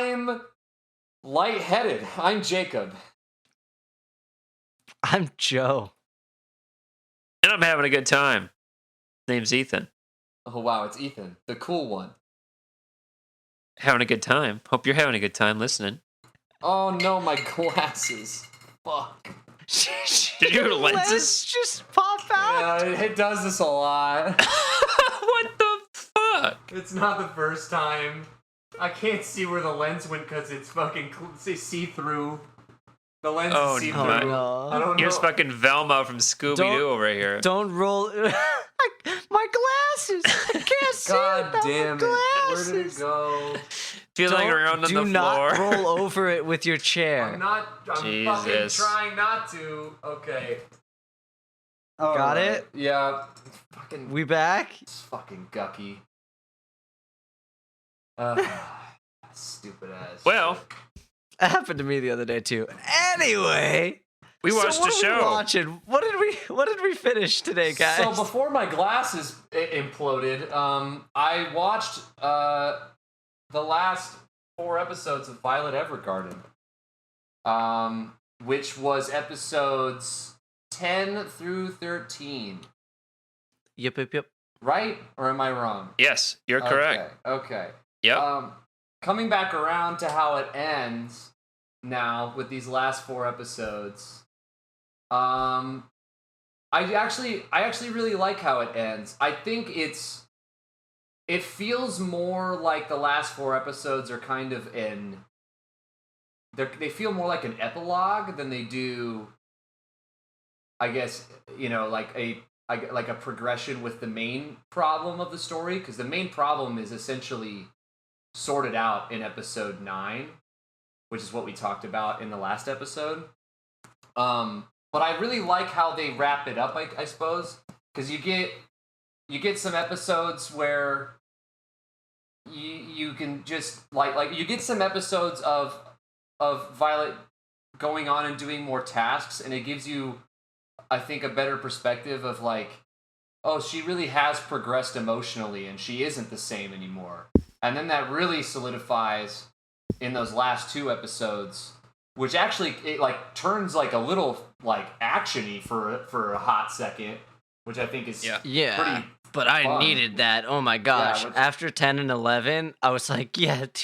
I'm lightheaded. I'm Jacob. I'm Joe. And I'm having a good time. Name's Ethan. Oh, wow, it's Ethan, the cool one. Having a good time. Hope you're having a good time listening. Oh, no, my glasses. Fuck. Did your lenses Lens just pop out? Yeah, it does this a lot. What the fuck? It's not the first time. I can't see where the lens went because it's fucking see-through. The lens is see-through. no. No. I don't know. Here's fucking Velma from Scooby-Doo over here. Don't roll. My glasses. I can't see. God without damn it. my Where glasses. did it go? Feeling around on the floor. Do not roll over it with your chair. I'm fucking Jesus. trying not to. Okay. Got it? Yeah. Fucking. We back? It's fucking gucky. Stupid ass. Well, That happened to me the other day too. Anyway, we watched what a are we show. watching? What did we finish today, guys? So before my glasses imploded, I watched the last 4 episodes of Violet Evergarden, which was episodes 10 through 13. Yep. Right? Or am I wrong? Yes, you're correct. Okay. Yep. Coming back around to how it ends now with these last 4 episodes. I actually really like how it ends. I think it feels more like the last 4 episodes are kind of they feel more like an epilogue than they do, I guess, like a progression with the main problem of the story, because the main problem is essentially sorted out in episode 9, which is what we talked about in the last episode. But I really like how they wrap it up, I suppose, because you get some episodes where you can just like you get some episodes of Violet going on and doing more tasks, and it gives you, I think, a better perspective of like, oh, she really has progressed emotionally and she isn't the same anymore. And then that really solidifies in those last 2 episodes, which actually it like turns like a little like action-y for a hot second, which I think is pretty but I fun. Needed that. Oh my gosh. Yeah, After 10 and 11, I was like,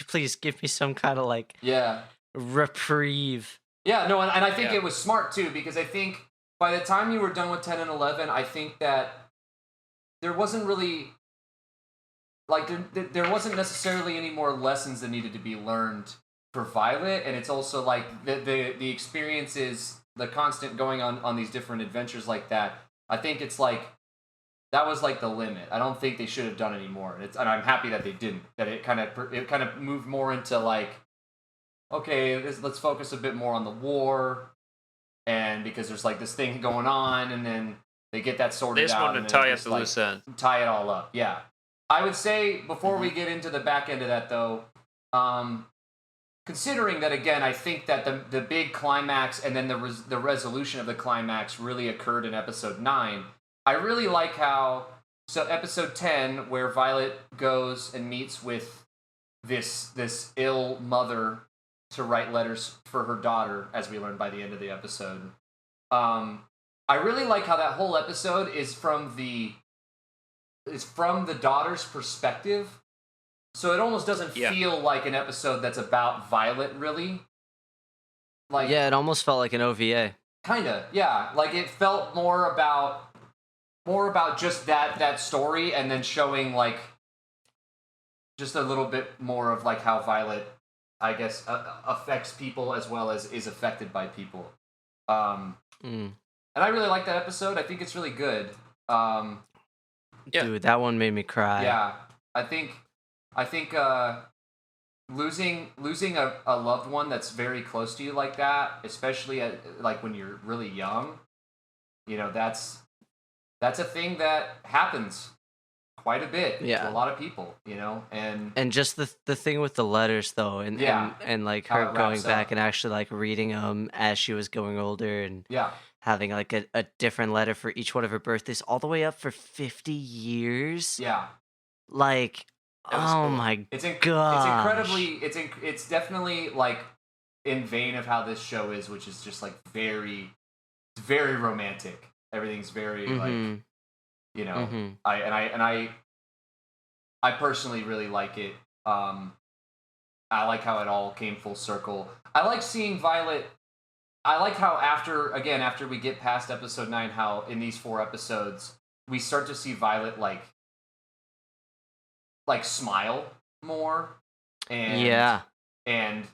please give me some kind of like reprieve. Yeah, no, and I think Yeah. it was smart too, because I think by the time you were done with 10 and 11, I think that there wasn't really like there wasn't necessarily any more lessons that needed to be learned for Violet, and it's also like the experiences, the constant going on these different adventures like that. I think it's like that was like the limit. I don't think they should have done any more, and I'm happy that they didn't. That it kind of moved more into like, okay, let's focus a bit more on the war, and because there's like this thing going on, and then they get that sorted out. They just wanted to tie up the loose ends. Tie it all up, yeah. I would say, before we get into the back end of that, though, considering that, again, I think that the big climax and then the resolution of the climax really occurred in episode 9, I really like how, so episode 10, where Violet goes and meets with this ill mother to write letters for her daughter, as we learn by the end of the episode. I really like how that whole episode is from the daughter's perspective, so it almost doesn't feel like an episode that's about Violet, really. Like, it almost felt like an OVA. Kinda, yeah. Like, it felt more about just that story, and then showing like just a little bit more of like how Violet, I guess, affects people as well as is affected by people. And I really like that episode. I think it's really good. Dude, that one made me cry. Yeah, I think losing a loved one that's very close to you like that, especially like when you're really young, that's a thing that happens quite a bit to a lot of people, and just the thing with the letters though, and like How her it going wraps back up. and actually like reading them as she was going older, and having like a different letter for each one of her birthdays all the way up for 50 years. Yeah. Like, Oh my gosh. It's definitely like in vein of how this show is, which is just like very romantic. Everything's very like, you know, I personally really like it. I like how it all came full circle. I like seeing Violet. I like how after we get past episode 9, how in these 4 episodes we start to see Violet like smile more and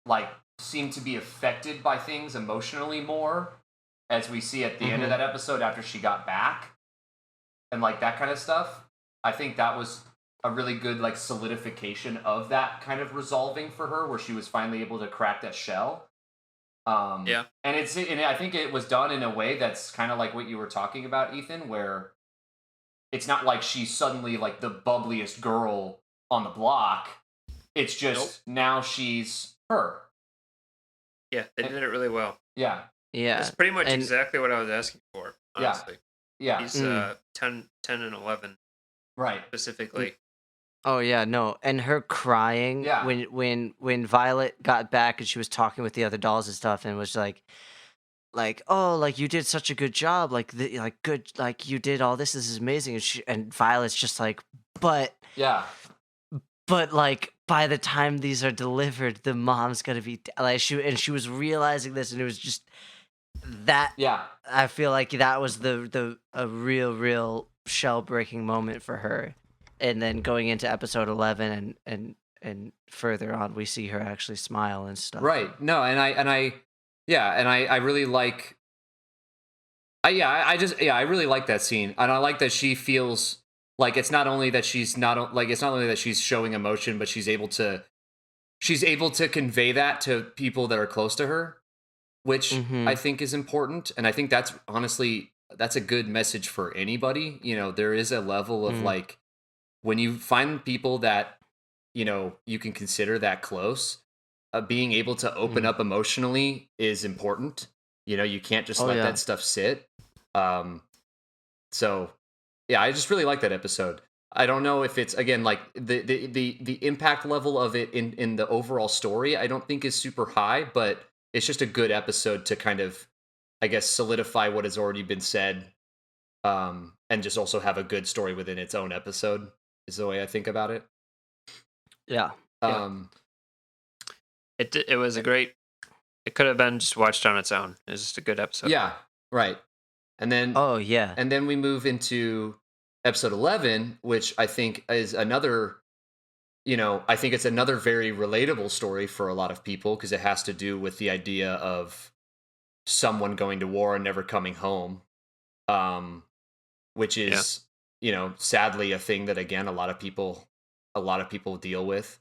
like seem to be affected by things emotionally more, as we see at the end of that episode after she got back and like that kind of stuff. I think that was a really good like solidification of that kind of resolving for her, where she was finally able to crack that shell. And I think it was done in a way that's kind of like what you were talking about, Ethan, where it's not like she's suddenly like the bubbliest girl on the block. It's just now she's her. Yeah, they did it really well. Yeah. It's pretty much exactly what I was asking for, honestly. Yeah. These 10 and 11. Right. Specifically. Oh yeah, no. And her crying when Violet got back and she was talking with the other dolls and stuff and was like, oh, like you did such a good job, like good, like you did all this is amazing, and Violet's just like, but like by the time these are delivered, the mom's gonna be like, she was realizing this, and it was just that. I feel like that was a real shell breaking moment for her, and then going into episode 11 and further on, we see her actually smile and stuff. Right. No, and I really like. I really like that scene, and I like that she feels like it's not only that she's showing emotion, but she's able to convey that to people that are close to her, which I think is important, and I think that's honestly a good message for anybody. You know, there is a level of like when you find people that you can consider that close. Being able to open up emotionally is important. You can't just let that stuff sit. So yeah, I just really like that episode. I don't know if it's, again, like the impact level of it in the overall story, I don't think is super high, but it's just a good episode to kind of, I guess, solidify what has already been said, and just also have a good story within its own episode is the way I think about it. Yeah. It was a great. It could have been just watched on its own. It's just a good episode. Yeah, right. And then and then we move into episode 11, which I think is another. I think it's another very relatable story for a lot of people, because it has to do with the idea of someone going to war and never coming home, which is sadly a thing that, again, a lot of people deal with.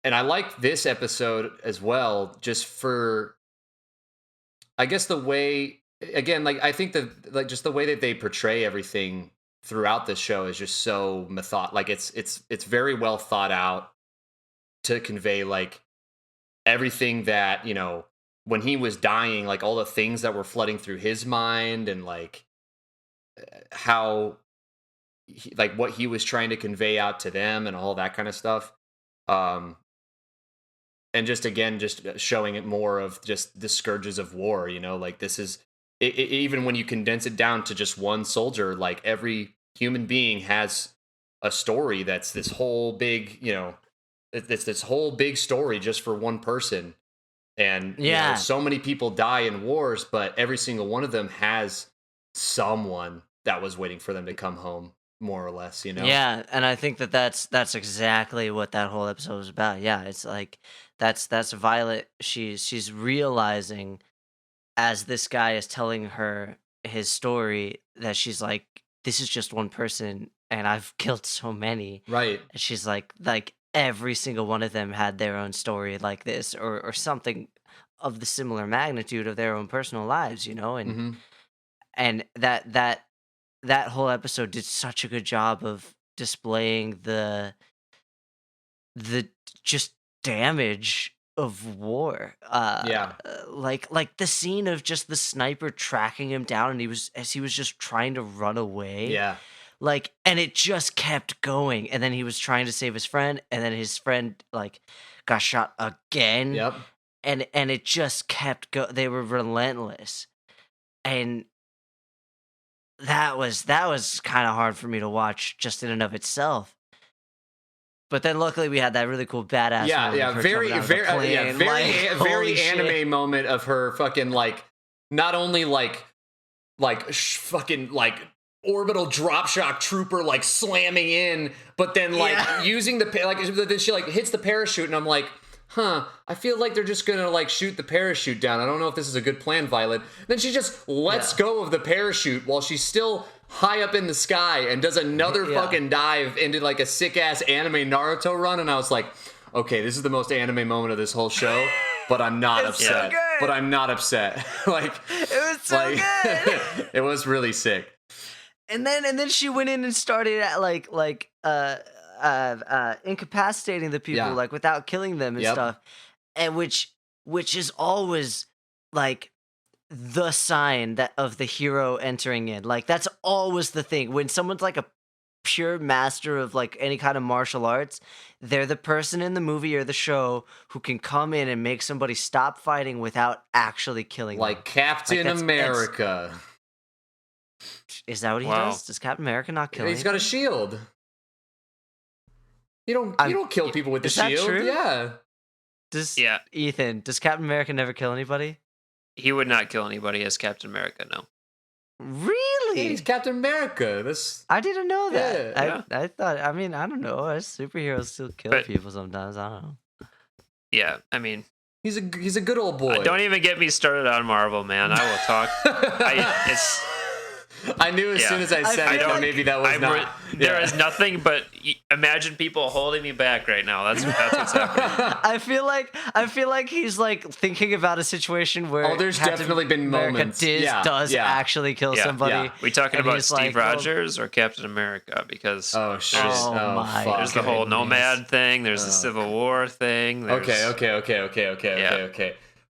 And I like this episode as well, just for, I guess, the way, again, like, I think that, like, just the way that they portray everything throughout this show is just so like it's very well thought out to convey, like, everything that, when he was dying, like, all the things that were flooding through his mind, and like how like what he was trying to convey out to them and all that kind of stuff. And just, again, just showing it more of just the scourges of war, like, this is even when you condense it down to just one soldier, like, every human being has a story that's this whole big, it's this whole big story just for one person. And so many people die in wars, but every single one of them has someone that was waiting for them to come home, more or less, Yeah, and I think that's exactly what that whole episode was about. Yeah, it's like that's Violet. She's realizing, as this guy is telling her his story, that she's like, this is just one person, and I've killed so many. Right. And she's like every single one of them had their own story like this, or something of the similar magnitude of their own personal lives, and and that whole episode did such a good job of displaying the just damage of war. Like the scene of just the sniper tracking him down, and he was just trying to run away. Yeah. Like, and it just kept going. And then he was trying to save his friend, and then his friend like got shot again. Yep. And it just kept they were relentless. And that was kind of hard for me to watch just in and of itself. But then luckily we had that really cool badass moment of her very jumping out of the plane. Very anime shit. moment of her fucking like not only fucking like orbital drop shock trooper like slamming in, but then like using the then she like hits the parachute, and I'm like, I feel like they're just gonna like shoot the parachute down. I don't know if this is a good plan, Violet. Then she just lets go of the parachute while she's still high up in the sky and does another fucking dive into like a sick ass anime Naruto run, and I was like, okay, this is the most anime moment of this whole show, but I'm not upset. So but I'm not upset. Like it was so good. It was really sick. And then she went in and started at incapacitating the people like without killing them and stuff, and which is always like the sign that of the hero entering in. Like that's always the thing when someone's like a pure master of like any kind of martial arts. They're the person in the movie or the show who can come in and make somebody stop fighting without actually killing them. Like Captain America. Is that what he does? Does Captain America not kill? He's got a shield. You don't kill people with the shield. That true? Yeah. Ethan, does Captain America never kill anybody? He would not kill anybody as Captain America, no. Really? Yeah, he's Captain America. I didn't know that. Yeah. I thought, I mean, I don't know. Superheroes still kill people sometimes. I don't know. Yeah, I mean, he's a good old boy. Don't even get me started on Marvel, man. I will talk. I knew as soon as I said it, maybe that was not. There is nothing but imagine people holding me back right now. That's what's happening. I feel like he's like thinking about a situation where there's Captain definitely been America moments. does actually kill somebody. Yeah. We talking about Steve like, Rogers or Captain America? Because fuck. There's the whole Nomad thing. There's the Civil War thing. Okay.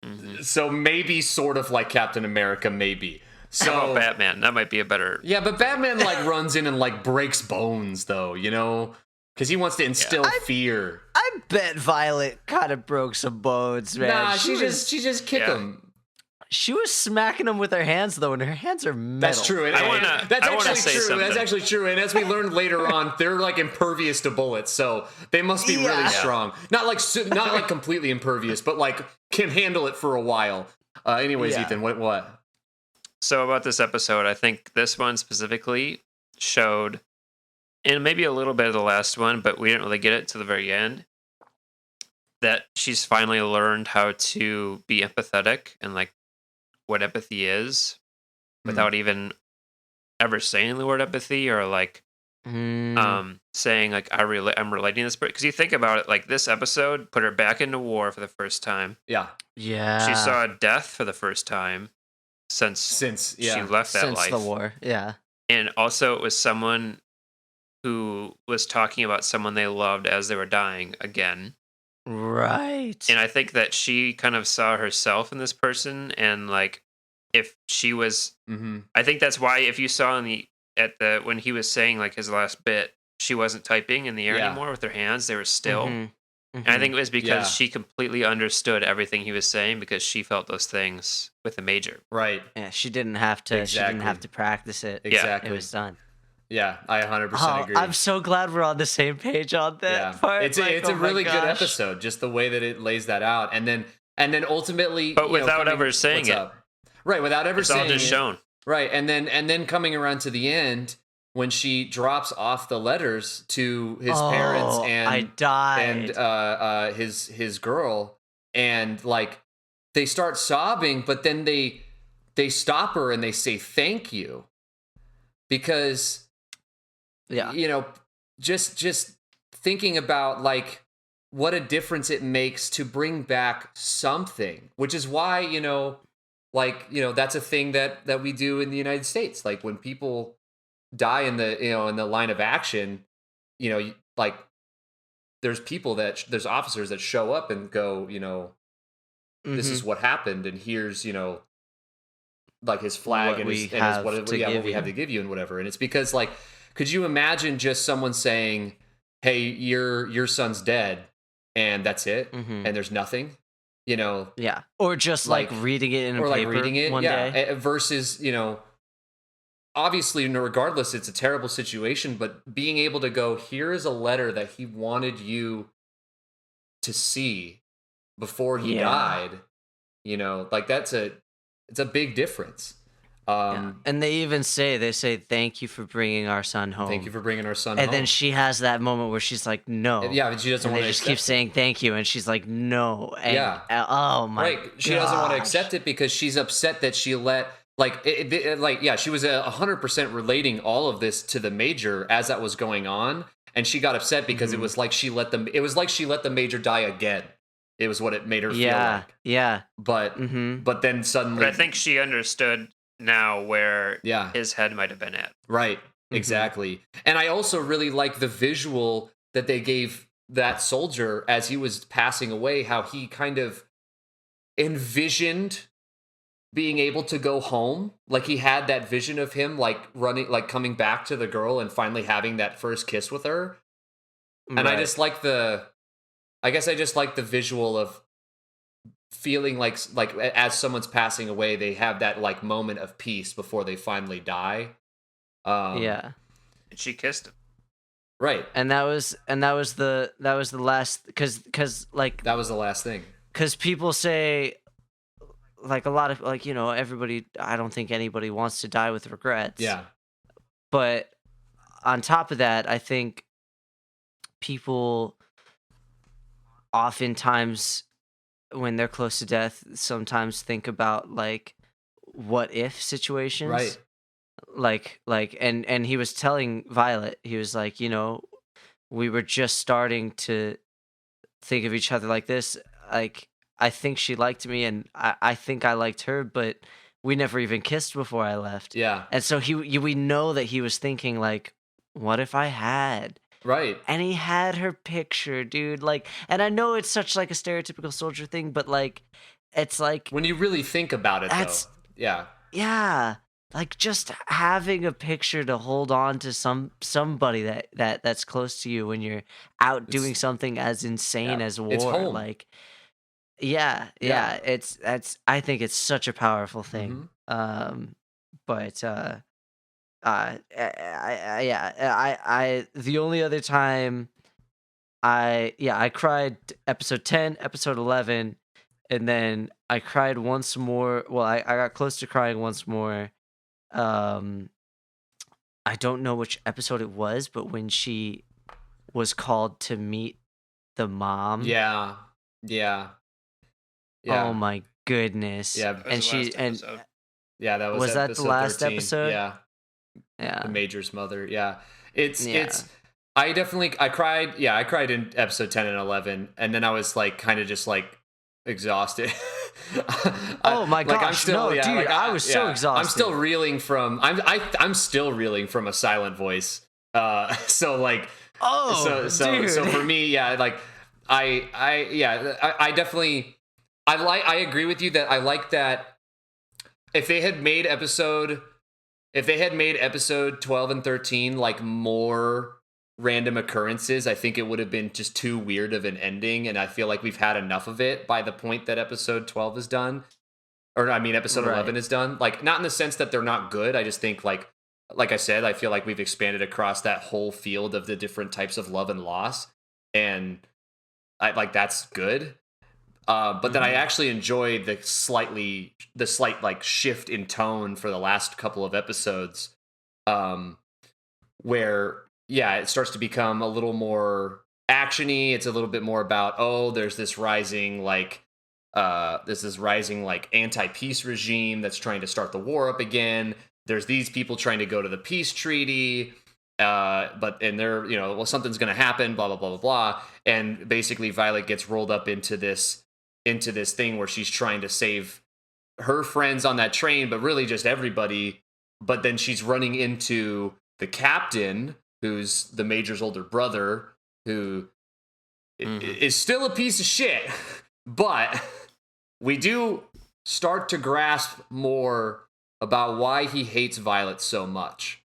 Mm-hmm. So maybe sort of like Captain America, maybe. So how about Batman? That might be a better. Yeah, but Batman like runs in and like breaks bones, though, you know, because he wants to instill fear. I bet Violet kind of broke some bones, man. Nah, she just kicked him. She was smacking him with her hands, though, and her hands are metal. That's true. That's actually true. And as we learned later on, they're like impervious to bullets, so they must be really strong. Not like completely impervious, but like can handle it for a while. Anyways, Ethan, what? So about this episode, I think this one specifically showed, and maybe a little bit of the last one, but we didn't really get it to the very end, that she's finally learned how to be empathetic and like what empathy is without even ever saying the word empathy or like saying like I'm relating this, because you think about it, like this episode put her back into war for the first time. Yeah. She saw death for the first time since she left that life. Since the war, yeah. And also it was someone who was talking about someone they loved as they were dying again. Right. And I think that she kind of saw herself in this person, and like if she was I think that's why if you saw when he was saying like his last bit, she wasn't typing in the air anymore with her hands, they were still. And I think it was because she completely understood everything he was saying, because she felt those things with the major. Right. Yeah, she didn't have to. Exactly. She didn't have to practice it. Exactly. It was done. Yeah, I 100% agree. I'm so glad we're on the same page on that part. It's a really good episode, just the way that it lays that out, and then ultimately, but without ever saying it. Right, without ever saying it. It's all just shown. Right, and then coming around to the end, when she drops off the letters to his parents and his girl, and like they start sobbing, but then they stop her and they say thank you, because you know, just thinking about like what a difference it makes to bring back something, which is why, you know, like, you know, that's a thing that we do in the United States. Like when people die in the line of action, you know, like there's officers that show up and go, you know, this is what happened, and here's, you know, like his flag what we have to give you and whatever. And it's because could you imagine just someone saying, hey, your son's dead, and that's it, and there's nothing, you know? Yeah. Or just like reading it in a paper one day. Versus, you know, obviously, regardless, it's a terrible situation, but being able to go, here is a letter that he wanted you to see before he died, you know, like it's a big difference. And they say, thank you for bringing our son home. Thank you for bringing our son home. And then she has that moment where she's like, no. Yeah, but she doesn't want to accept it. They just keep saying thank you, and she's like, no. And, oh my Right. She doesn't want to accept it because she's upset that she let, she was 100% relating all of this to the Major as that was going on. And she got upset because it was like she let the Major die again. It was what it made her feel like. Yeah. But then suddenly. But I think she understood now where his head might have been at. Right. Exactly. And I also really like the visual that they gave that soldier as he was passing away, how he kind of envisioned being able to go home. Like he had that vision of him like running, like coming back to the girl and finally having that first kiss with her. And I just like the visual of feeling like as someone's passing away, they have that like moment of peace before they finally die. And she kissed him. Right. And that was the last, because like that was the last thing. Because people say, like, a lot of, like, you know, everybody, I don't think anybody wants to die with regrets. Yeah. But on top of that, I think people oftentimes, when they're close to death, sometimes think about, like, what if situations. Right. And he was telling Violet, he was like, you know, we were just starting to think of each other like this. Like, I think she liked me, and I think I liked her, but we never even kissed before I left. Yeah. And so we know that he was thinking, like, what if I had? Right. And he had her picture, dude. Like, and I know it's such like a stereotypical soldier thing, but like, it's like when you really think about it, though. Yeah. Yeah. Like just having a picture to hold on to somebody that's close to you when you're out doing something as insane as war. It's home. Like, yeah. I think it's such a powerful thing. The only other time I cried episode 10, episode 11, and then I cried once more. Well, I got close to crying once more. I don't know which episode it was, but when she was called to meet the mom. Yeah. Oh my goodness. Yeah. And that was that the last 13. episode? Yeah. The Major's mother. Yeah. It's I cried. Yeah, I cried in episode 10 and 11, and then I was like kind of just like exhausted. Oh my gosh! I was so exhausted. I'm still reeling from. I'm still reeling from A Silent Voice. So like. Oh. So for me, like I definitely I agree with you that I like that. If they had made episode 12 and 13 like more random occurrences, I think it would have been just too weird of an ending, and I feel like we've had enough of it by the point that episode 12 is done. Or I mean episode 11 is done. Like, not in the sense that they're not good. I just think like I said, I feel like we've expanded across that whole field of the different types of love and loss, and I like that's good. But then I actually enjoyed the slight like shift in tone for the last couple of episodes, where it starts to become a little more actiony. It's a little bit more about there's this rising like anti-peace regime that's trying to start the war up again. There's these people trying to go to the peace treaty, but they're something's going to happen, blah blah blah blah blah, and basically Violet gets rolled up into this thing where she's trying to save her friends on that train, but really just everybody. But then she's running into the captain, who's the Major's older brother, who is still a piece of shit, but we do start to grasp more about why he hates Violet so much.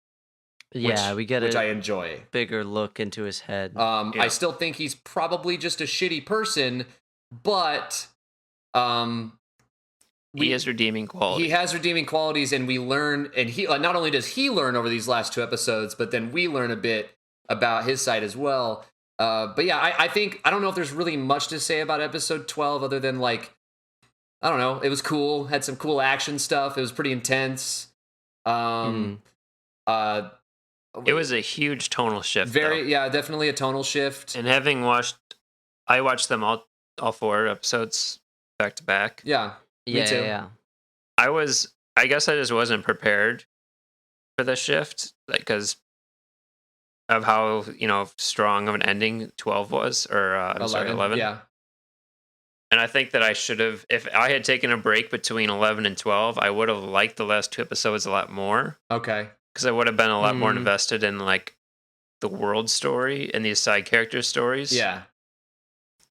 Yeah, we get which I enjoy. Bigger look into his head. I still think he's probably just a shitty person, but he has redeeming qualities. He has redeeming qualities, and we learn, and he not only does he learn over these last 2 episodes, but then we learn a bit about his side as well. But yeah, I think, I don't know if there's really much to say about episode 12 other than, like, I don't know, it was cool, had some cool action stuff, it was pretty intense. It was a huge tonal shift. Yeah, definitely a tonal shift. And I watched them all 4 episodes back to back. Yeah, me too. Yeah. I guess I just wasn't prepared for the shift, because of how, strong of an ending 12 was, or 11. Yeah. And I think that I should have, if I had taken a break between 11 and 12, I would have liked the last 2 episodes a lot more. Okay. Because I would have been a lot more invested in, like, the world story and these side character stories. Yeah.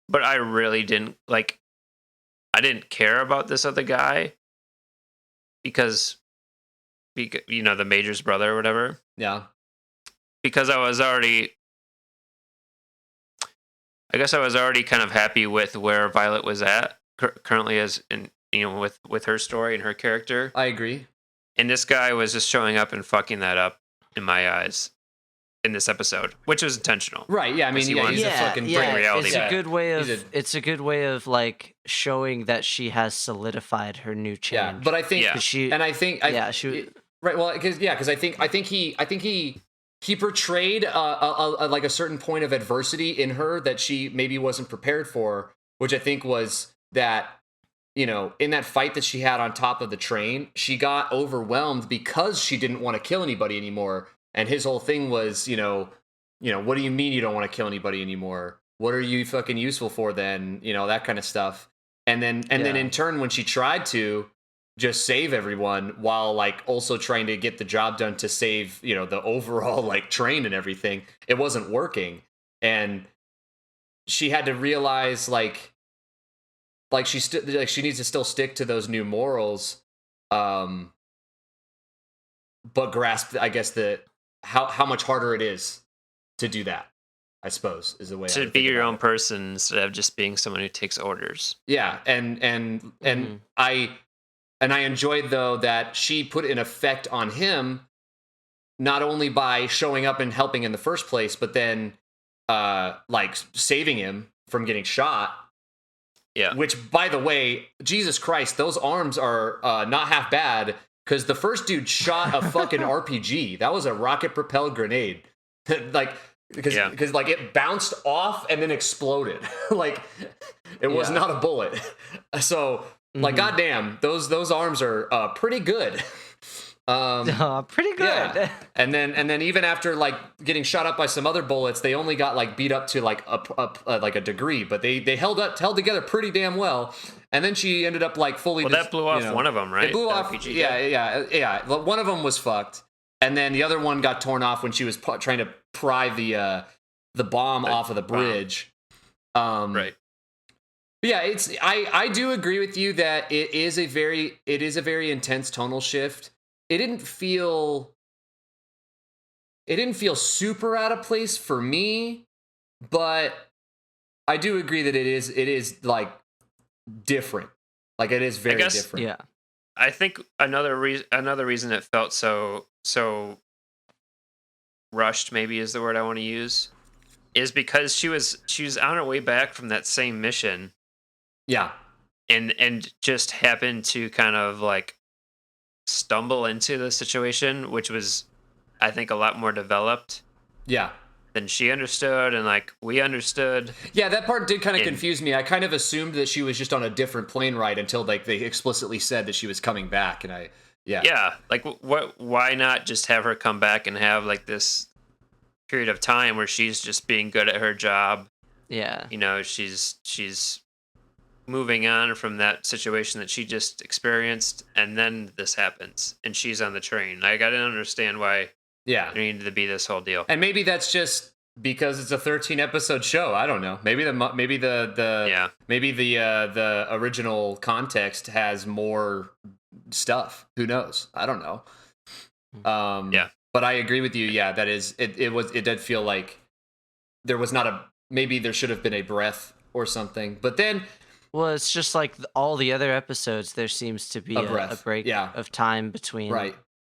But I really didn't, I didn't care about this other guy because the Major's brother or whatever. Yeah. Because I guess I was already kind of happy with where Violet was at currently, as in, with her story and her character. I agree. And this guy was just showing up and fucking that up in my eyes in this episode, which was intentional. Right. Yeah. I mean, he's a fucking bring reality. It's a good way of. It's a good way of, like, showing that she has solidified her new change. Yeah, but I think right. Well, because I think he portrayed like a certain point of adversity in her that she maybe wasn't prepared for, which I think was that, in that fight that she had on top of the train, she got overwhelmed because she didn't want to kill anybody anymore. And his whole thing was, what do you mean you don't want to kill anybody anymore? What are you fucking useful for then? That kind of stuff. And then in turn, when she tried to just save everyone while, like, also trying to get the job done to save, the overall, like, train and everything, it wasn't working. And she had to realize, like she needs to still stick to those new morals, but grasp, I guess, how much harder it is to do that, I suppose, is the way to be your own person instead of just being someone who takes orders. Yeah, and I enjoyed, though, that she put an effect on him, not only by showing up and helping in the first place, but then like saving him from getting shot. Yeah. Which, by the way, Jesus Christ, those arms are not half bad. Because the first dude shot a fucking RPG. That was a rocket-propelled grenade. Because it bounced off and then exploded. Like, it was not a bullet. So, like, goddamn, those arms are pretty good. Pretty good. Yeah. And then even after, like, getting shot up by some other bullets, they only got, like, beat up to, like, a degree, but they held together pretty damn well. And then she ended up, like, fully. Well, that blew off one of them, right? It blew off. RPG, yeah. One of them was fucked, and then the other one got torn off when she was trying to pry the bomb off of the bridge. Right. But yeah, I do agree with you that it is a very intense tonal shift. It didn't feel super out of place for me, but I do agree that it is like different. Like, it is very different. Yeah. I think another reason it felt so rushed, maybe is the word I want to use, is because she was on her way back from that same mission. Yeah. And just happened to kind of, like, stumble into the situation, which was, I think, a lot more developed. Yeah. Than she understood, and, like, we understood. Yeah, that part did kind of confuse me. I kind of assumed that she was just on a different plane ride until, like, they explicitly said that she was coming back, and Yeah, like, why not just have her come back and have, like, this period of time where she's just being good at her job. Yeah. She's moving on from that situation that she just experienced, and then this happens, and she's on the train. I didn't understand why. Yeah, there needed to be this whole deal, and maybe that's just because it's a 13-episode show. I don't know. Maybe the original context has more stuff. Who knows? I don't know. Yeah, But I agree with you. Yeah, that is it. It did feel like there was not a maybe there should have been a breath or something. But then, well, it's just like all the other episodes. There seems to be a break of time between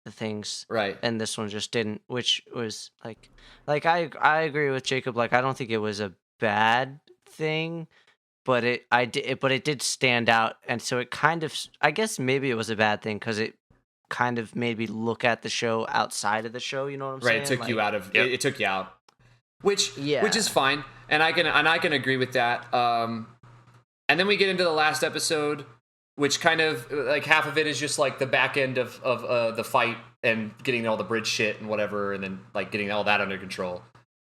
the things, right? And this one just didn't, which was like I agree with Jacob. Like I don't think it was a bad thing, but it did stand out, and so it kind of, I guess maybe it was a bad thing because it kind of made me look at the show outside of the show. You know what I'm saying? Right. It took you out of it took you out, which is fine, and I can agree with that. And then we get into the last episode, which kind of like half of it is just like the back end of the fight and getting all the bridge shit and whatever, and then like getting all that under control.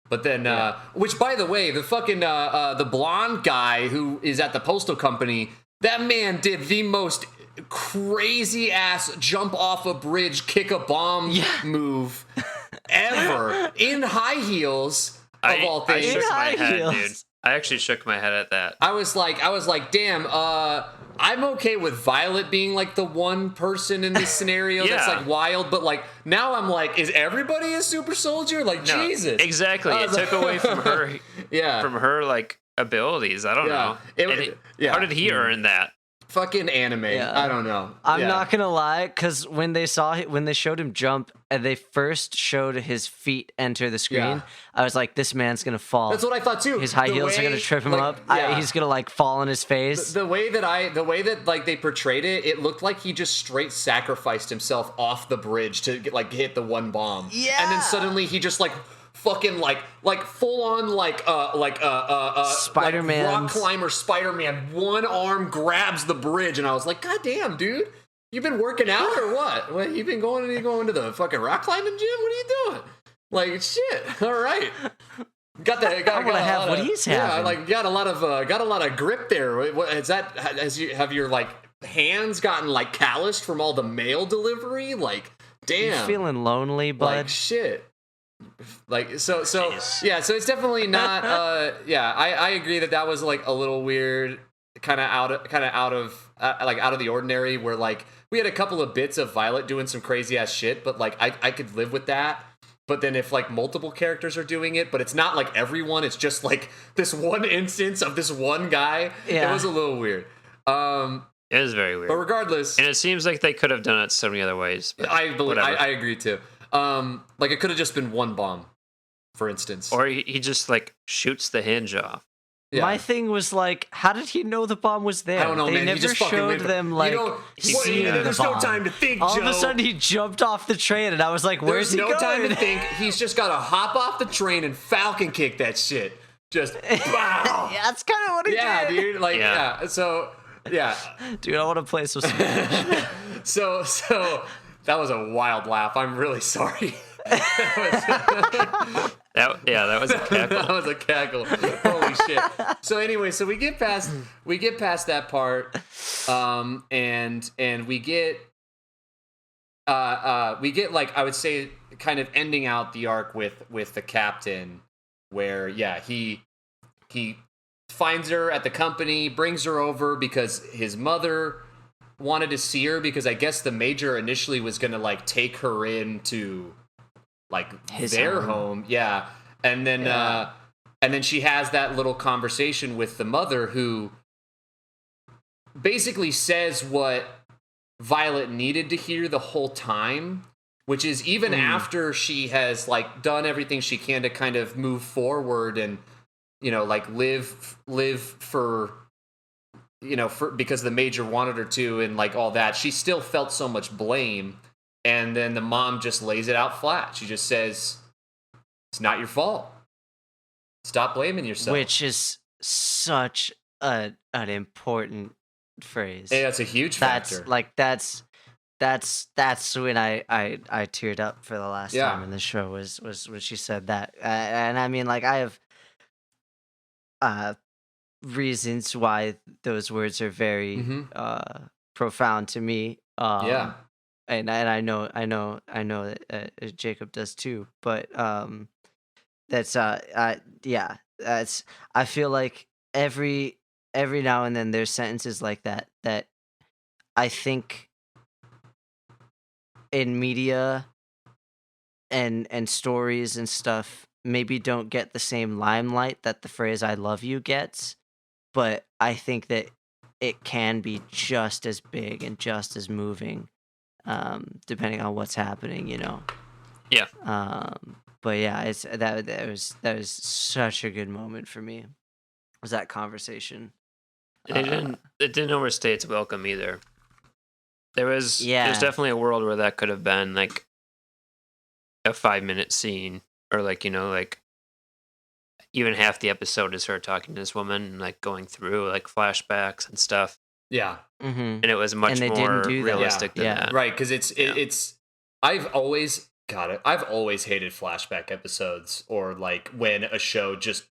But then, which by the way, the fucking the blonde guy who is at the postal company, that man did the most crazy ass jump off a bridge, kick a bomb move ever in high heels of all things. I shook my head, dude. I actually shook my head at that. I was like, damn, I'm okay with Violet being like the one person in this scenario that's like wild, but like now I'm like, is everybody a super soldier? Like, no, Jesus. Exactly. It took away from her from her like abilities. I don't know. How did he earn that? Fucking anime. I don't know. I'm not gonna lie, because when they showed him jump and they first showed his feet enter the screen, I was like, this man's gonna fall. That's what I thought too. His high heels are gonna trip him up. He's gonna like fall on his face. The way that like they portrayed it, it looked like he just straight sacrificed himself off the bridge to get, like hit the one bomb. Yeah. And then suddenly he just like fucking like full on Spider-Man, like rock climber Spider-Man, one arm grabs the bridge, and I was like, God damn, dude, you been working out or what? What, you going to the fucking rock climbing gym? What are you doing? Like, shit. All right. Got what he's having. Yeah, like got a lot of grip there. What is that? Have your like hands gotten like calloused from all the mail delivery? Like, damn. You feeling lonely, bud? Like shit. Like so it's definitely not I agree that was like a little weird, kind of out of the ordinary, where like we had a couple of bits of Violet doing some crazy ass shit, but like I could live with that. But then if like multiple characters are doing it, but it's not like everyone, it's just like this one instance of this one guy, it was a little weird. It is very weird, but regardless, and it seems like they could have done it so many other ways. I agree too. Like it could have just been one bomb, for instance. Or he just like shoots the hinge off. Yeah. My thing was like, how did he know the bomb was there? I don't know, they man. never He just showed them like there's no time to think, All Joe. of a sudden he jumped off the train and I was like, where's he going? There's no time to think. He's just got to hop off the train and falcon kick that shit. Just wow. Yeah, that's kind of what he did. Yeah, dude. Like so dude, I want to play some Smash. So that was a wild laugh. I'm really sorry. That was a cackle. That was a cackle. Holy shit. So anyway, so we get past that part, and we get like, I would say, kind of ending out the arc with the captain, where he finds her at the company, brings her over because his mother wanted to see her, because I guess the major initially was gonna like take her into like their home. Yeah. And then she has that little conversation with the mother, who basically says what Violet needed to hear the whole time, which is even after she has like done everything she can to kind of move forward and, you know, like live for, you know, because the major wanted her to, and like all that, she still felt so much blame. And then the mom just lays it out flat. She just says, it's not your fault. Stop blaming yourself. Which is such an important phrase. Hey, that's a huge factor. That's when I teared up for the last time in the show, was when she said that. And I mean, like, I have reasons why those words are very profound to me. And I know that Jacob does too. But that's I feel like every now and then there's sentences like that I think in media and stories and stuff maybe don't get the same limelight that the phrase "I love you" gets, but I think that it can be just as big and just as moving, depending on what's happening, you know. Yeah. But yeah, it's that was such a good moment for me. Was that conversation? It didn't overstay its welcome either. There's definitely a world where that could have been like a 5-minute scene, or like, you know, like even half the episode is her talking to this woman and like going through like flashbacks and stuff. Yeah. And it was much more realistic than that. Right, because it's I've always hated flashback episodes, or like when a show just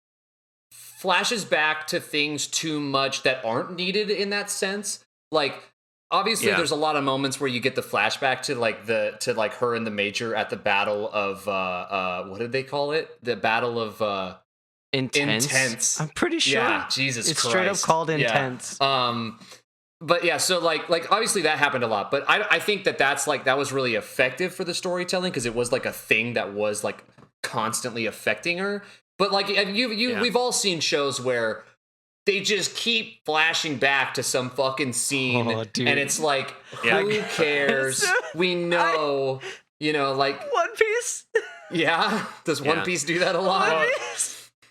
flashes back to things too much that aren't needed in that sense. Like, obviously there's a lot of moments where you get the flashback to like her and the Major at the battle of what did they call it? The battle of Intense. I'm pretty sure. Yeah, Jesus it's Christ. Straight up called Intense. But yeah, so like obviously that happened a lot, but I think that was really effective for the storytelling, because it was like a thing that was like constantly affecting her. But like we've all seen shows where they just keep flashing back to some fucking scene, and it's like, who cares? We know, you know, like One Piece. Yeah, does One Piece do that a lot?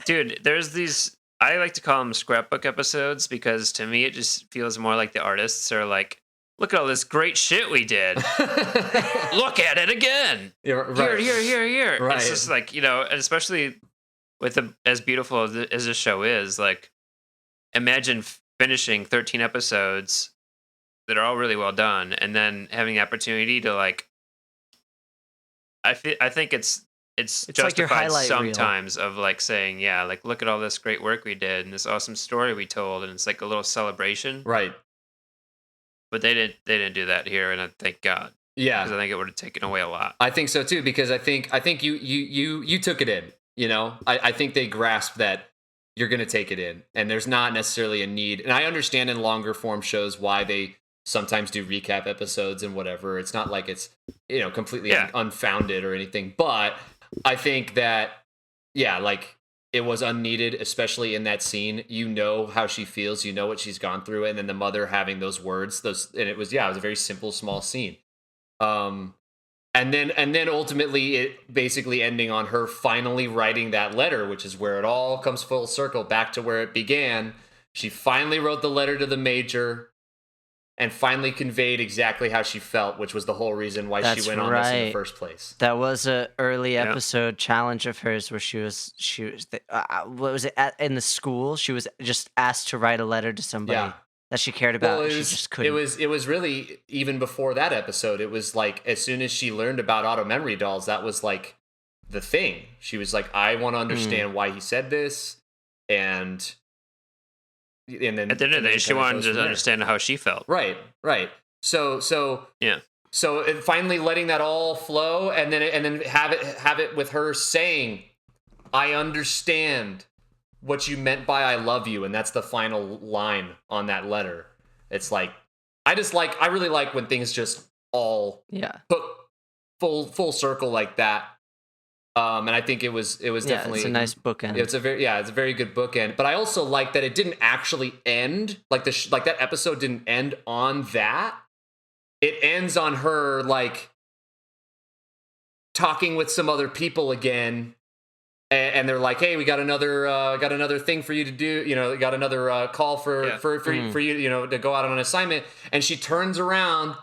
Dude, there's these, I like to call them scrapbook episodes, because to me it just feels more like the artists are like, look at all this great shit we did. Look at it again. Right. Here. Right. It's just like, you know, and especially with as beautiful as this show is, like, imagine finishing 13 episodes that are all really well done, and then having the opportunity to like, I think it's justified like sometimes of like saying, yeah, like, look at all this great work we did and this awesome story we told, and it's like a little celebration. Right. But they didn't do that here, and I thank God. Yeah. Because I think it would have taken away a lot. I think so too, because I think you took it in, you know? I think they grasped that you're going to take it in, and there's not necessarily a need. And I understand in longer form shows why they sometimes do recap episodes and whatever. It's not like it's, you know, completely unfounded or anything, but I think that, yeah, like, it was unneeded, especially in that scene. You know how she feels, you know what she's gone through, and then the mother having those words, and it was a very simple, small scene. And then ultimately it basically ending on her finally writing that letter, which is where it all comes full circle back to where it began. She finally wrote the letter to the Major and finally conveyed exactly how she felt, which was the whole reason why she went on this in the first place. That was a early episode challenge of hers where she was what was it, in the school? She was just asked to write a letter to somebody that she cared about. Well, she just couldn't. It was really, even before that episode, it was like, as soon as she learned about auto memory dolls, that was like the thing. She was like, I want to understand why he said this, and then at the end of the day, she wanted to understand how she felt. Right. So yeah. So finally letting that all flow, and then have it with her saying, I understand what you meant by I love you, and that's the final line on that letter. It's like, I really like when things just all put full circle like that. And I think it was definitely, it's a nice bookend. It's a very good bookend. But I also like that it didn't actually end, like that episode didn't end on that. It ends on her like talking with some other people again, and they're like, "Hey, we got another thing for you to do. You know, got another call for you, you know, to go out on an assignment." And she turns around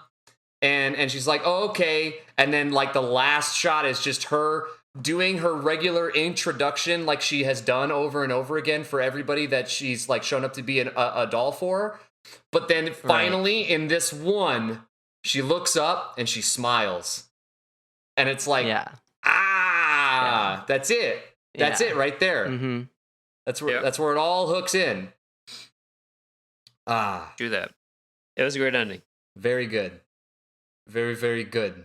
and she's like, "Oh, okay." And then like the last shot is just her doing her regular introduction, like she has done over and over again for everybody that she's like shown up to be a doll for. But then finally in this one, she looks up and she smiles, and it's like, that's it. That's it right there. Mm-hmm. That's where it all hooks in. Do that. It was a great ending. Very good. Very, very good.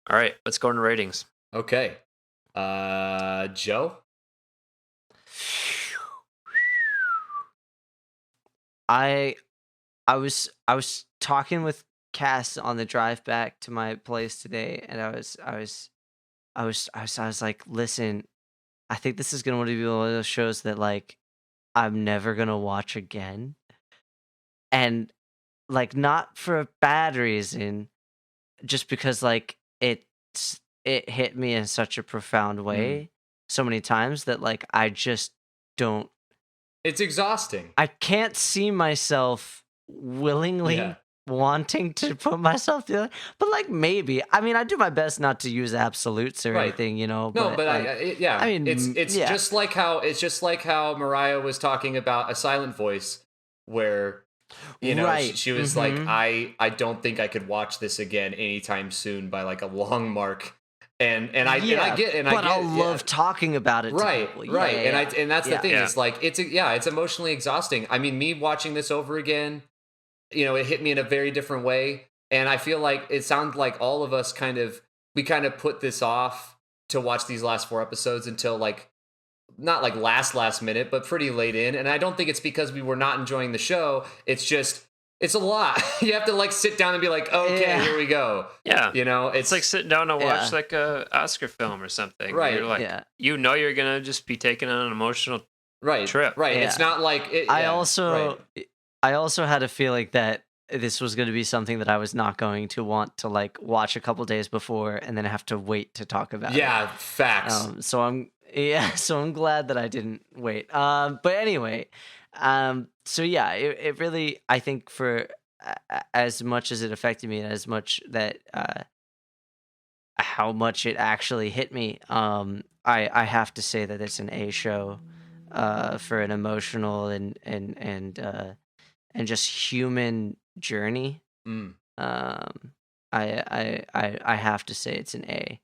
All right, let's go into ratings. Okay. Joe? I was talking with Cass on the drive back to my place today, and I was I was like, listen, I think this is gonna be one of those shows that like I'm never gonna watch again, and like not for a bad reason, just because like it hit me in such a profound way so many times that like I just don't. It's exhausting. I can't see myself willingly wanting to put myself through it, but like maybe. I mean, I do my best not to use absolutes or anything, you know. No, but like, I mean, it's just like how Mariah was talking about A Silent Voice, where you know she was like, I don't think I could watch this again anytime soon by like a long mark. And I get it. But I'll love talking about it. Right, to people. right. Yeah, And that's the thing. It's like it's emotionally exhausting. I mean, me watching this over again, you know, it hit me in a very different way. And I feel like it sounds like all of us kind of put this off to watch these last 4 episodes until like not like last minute, but pretty late in. And I don't think it's because we were not enjoying the show. It's just it's a lot. You have to like sit down and be like, okay, here we go. Yeah. You know, it's like sitting down to watch like a Oscar film or something. Right. You're like, you know, you're going to just be taken on an emotional trip. Right. It's not like I also had a feeling that this was going to be something that I was not going to want to like watch a couple days before and then have to wait to talk about it. Yeah, facts. So I'm glad that I didn't wait. But anyway, so yeah, it really, I think for as much as it affected me and as much that how much it actually hit me, I have to say that it's an A show for an emotional and just human journey. I have to say it's an A.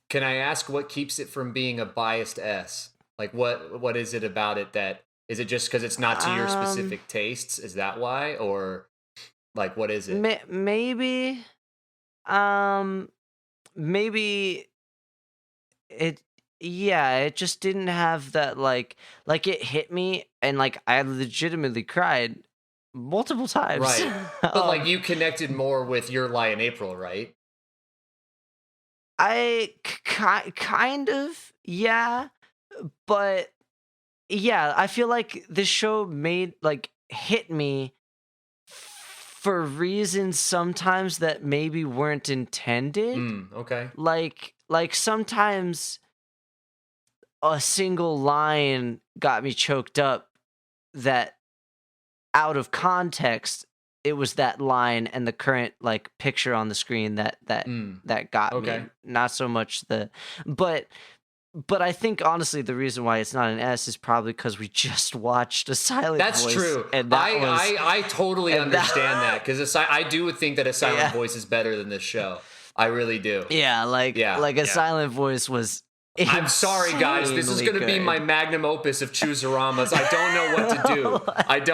Can I ask what keeps it from being a biased S? Like what is it about it that is it just because it's not to your specific tastes? Is that why, or like what is it? Maybe it. Yeah, it just didn't have that like it hit me and like I legitimately cried multiple times. Right, but like you connected more with Your Lie in April, right? I kind of, yeah, but yeah, I feel like this show hit me for reasons sometimes that maybe weren't intended. Okay. Like sometimes a single line got me choked up that out of context it was that line and the current like picture on the screen that got me. Not so much but I think honestly the reason why it's not an S is probably because we just watched A Silent Voice. That's true. And I totally understand that because I do think that A Silent Voice is better than this show. I really do. Yeah, like A Silent Voice was. I'm sorry, guys. This is going to be my magnum opus of Chooooooooosaramas. I don't know what to do.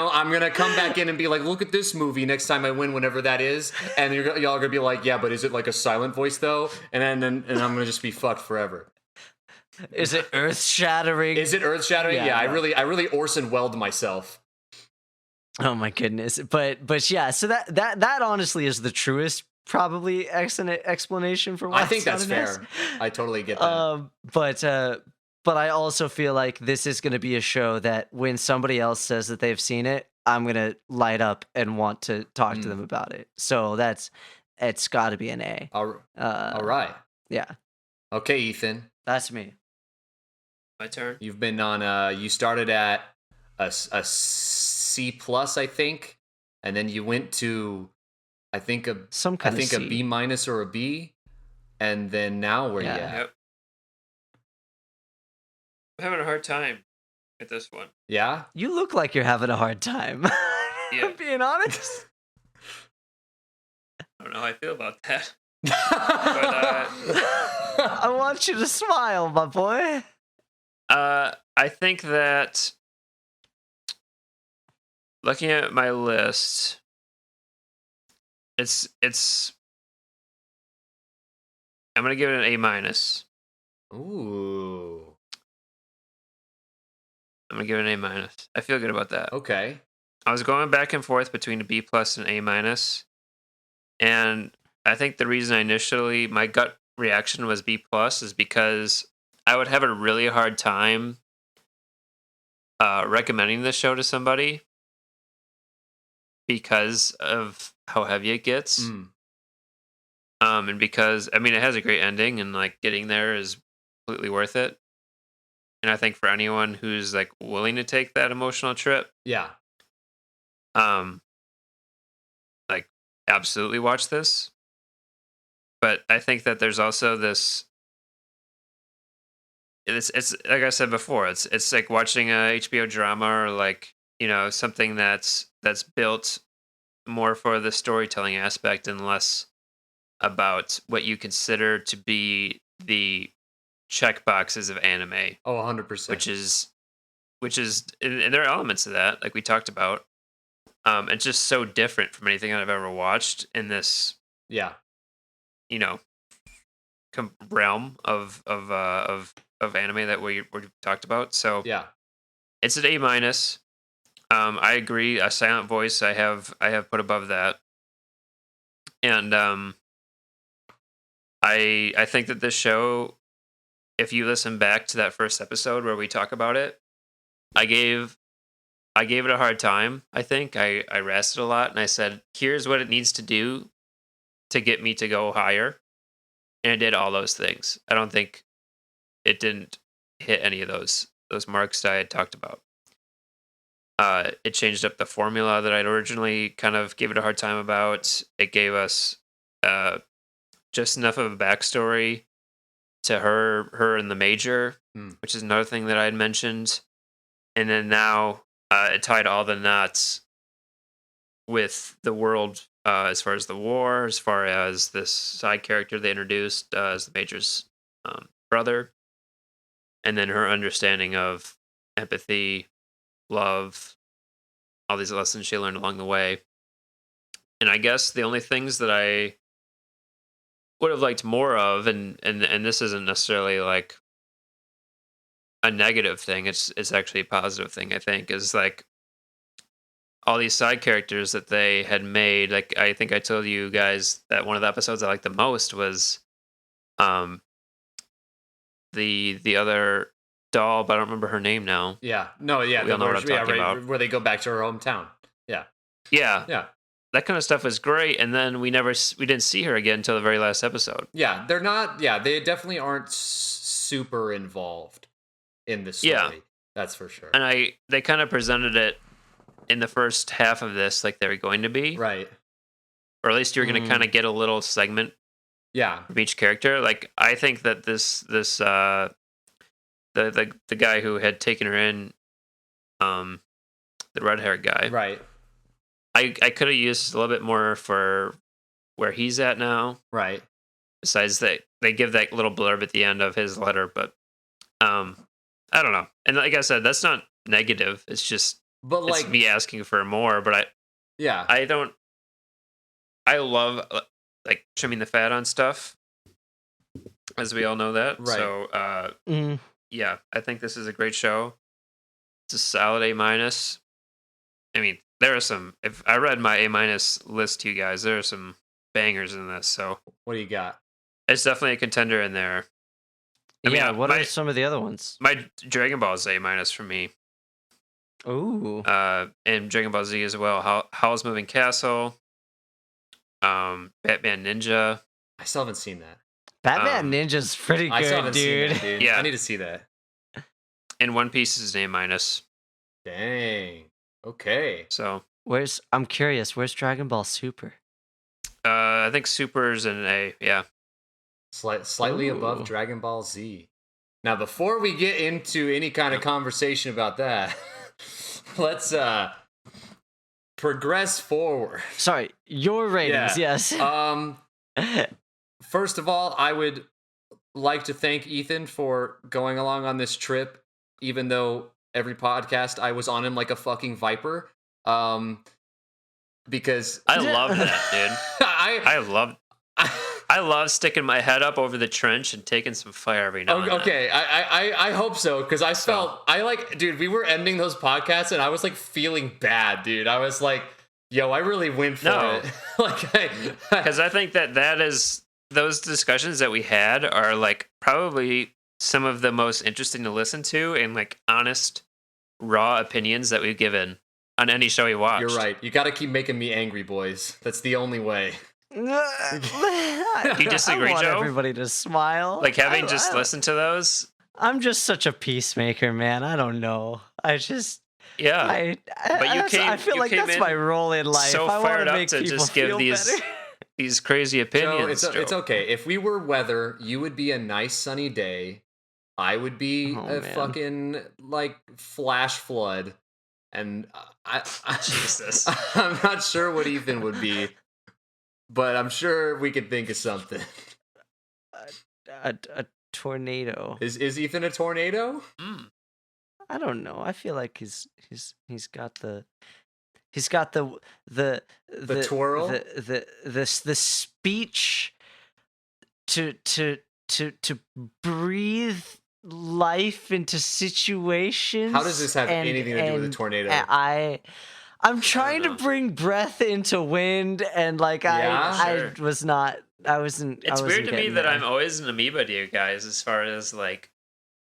I'm going to come back in and be like, look at this movie next time I win, whenever that is. And y'all are going to be like, yeah, but is it like A Silent Voice though? And then I'm going to just be fucked forever. Is it earth-shattering? Is it earth-shattering? Yeah, I really Orson Welled myself. Oh my goodness. But yeah, so that honestly is the truest probably explanation for why I think that's fair. I totally get that. But I also feel like this is going to be a show that when somebody else says that they've seen it, I'm going to light up and want to talk to them about it. So it's got to be an A. All right. Yeah. Okay, Ethan. That's me. My turn. You've been on you started at a C+, I think, and then you went to I think a B- or a B, and then now where you at? Yep. I'm having a hard time with this one. Yeah? You look like you're having a hard time. Yeah. Being honest. I don't know how I feel about that. But, I want you to smile, my boy. I think that looking at my list, it's I'm gonna give it an A-. Ooh. I'm gonna give it an A-. I feel good about that. Okay. I was going back and forth between a B+ and A-, and I think the reason my gut reaction was B plus is because I would have a really hard time recommending this show to somebody because of how heavy it gets. And because I mean it has a great ending and like getting there is completely worth it. And I think for anyone who's like willing to take that emotional trip, like absolutely watch this. But I think that there's also this. It's like I said before. It's like watching a HBO drama or like something that's built more for the storytelling aspect and less about what you consider to be the check boxes of anime. Oh, 100%. Which is, and there are elements of that, like we talked about. It's just so different from anything I've ever watched in this. Realm of anime that we talked about. So it's an A-. I agree. A Silent Voice I have put above that, and I think that this show, if you listen back to that first episode where we talk about it, I gave it a hard time. I think I rasped it a lot, and I said, "Here's what it needs to do to get me to go higher," and it did all those things. I don't think it didn't hit any of those marks that I had talked about. It changed up the formula that I'd originally kind of gave it a hard time about. It gave us just enough of a backstory to her and the Major, which is another thing that I had mentioned. And then now it tied all the knots with the world as far as the war, as far as this side character they introduced as the Major's brother, and then her understanding of empathy, love, all these lessons she learned along the way. And I guess the only things that I would have liked more of, and this isn't necessarily like a negative thing, it's actually a positive thing, I think, is like all these side characters that they had made. Like I think I told you guys that one of the episodes I liked the most was the other doll, but I don't remember her name now. We all know what I'm talking about. Where they go back to her hometown. Yeah. That kind of stuff was great, and then we didn't see her again until the very last episode. Yeah, they're not. Yeah, they definitely aren't super involved in the story. Yeah, that's for sure. And they kind of presented it in the first half of this like they were going to be, right? Or at least you're going to kind of get a little segment. From each character. Like I think that this the guy who had taken her in, the red-haired guy, right? I could have used a little bit more for where he's at now, right? Besides that, they give that little blurb at the end of his letter, but I don't know. And like I said, that's not negative. It's just, it's me asking for more. But I love like trimming the fat on stuff, as we all know that. Right. So yeah, I think this is a great show. It's a solid A-. I mean, there are some. If I read my A- list to you guys, there are some bangers in this. So what do you got? It's definitely a contender in there. What are some of the other ones? My Dragon Ball is A- for me. Ooh. And Dragon Ball Z as well. Howl's Moving Castle. Batman Ninja. I still haven't seen that. Batman Ninja's pretty good, dude. That, dude. Yeah, I need to see that. And One Piece is an A-. Dang. Okay. So I'm curious. Where's Dragon Ball Super? I think Super's an A. Yeah. Slightly above Dragon Ball Z. Now, before we get into any kind of conversation about that, let's progress forward. Sorry, your ratings, yes. First of all, I would like to thank Ethan for going along on this trip, even though every podcast I was on him like a fucking viper. Because I love that, dude. I love sticking my head up over the trench and taking some fire every now and then. Okay, I hope so, because dude, we were ending those podcasts and I was like feeling bad, dude. I was like, yo, I really went for it. Because I think that is those discussions that we had are like probably some of the most interesting to listen to and like honest, raw opinions that we've given on any show we watched. You're right. You got to keep making me angry, boys. That's the only way. You disagree, I want Joe? everybody to smile. Like having just listened to those. I'm just such a peacemaker, man. I don't know. I just. Yeah. I feel like that's my role in life. So I fired want to up make to people just give feel these better. these crazy opinions. Joe, it's okay. If we were weather, you would be a nice sunny day. I would be fucking like flash flood, and Jesus. I'm not sure what Ethan would be, but I'm sure we could think of something. A tornado. Is Ethan a tornado? I don't know. I feel like he's got the twirl, the speech to breathe life into situations. How does this have anything to do with a tornado? I'm trying to bring breath into wind, and like I wasn't. It's weird to me that I'm always an amoeba to you guys as far as like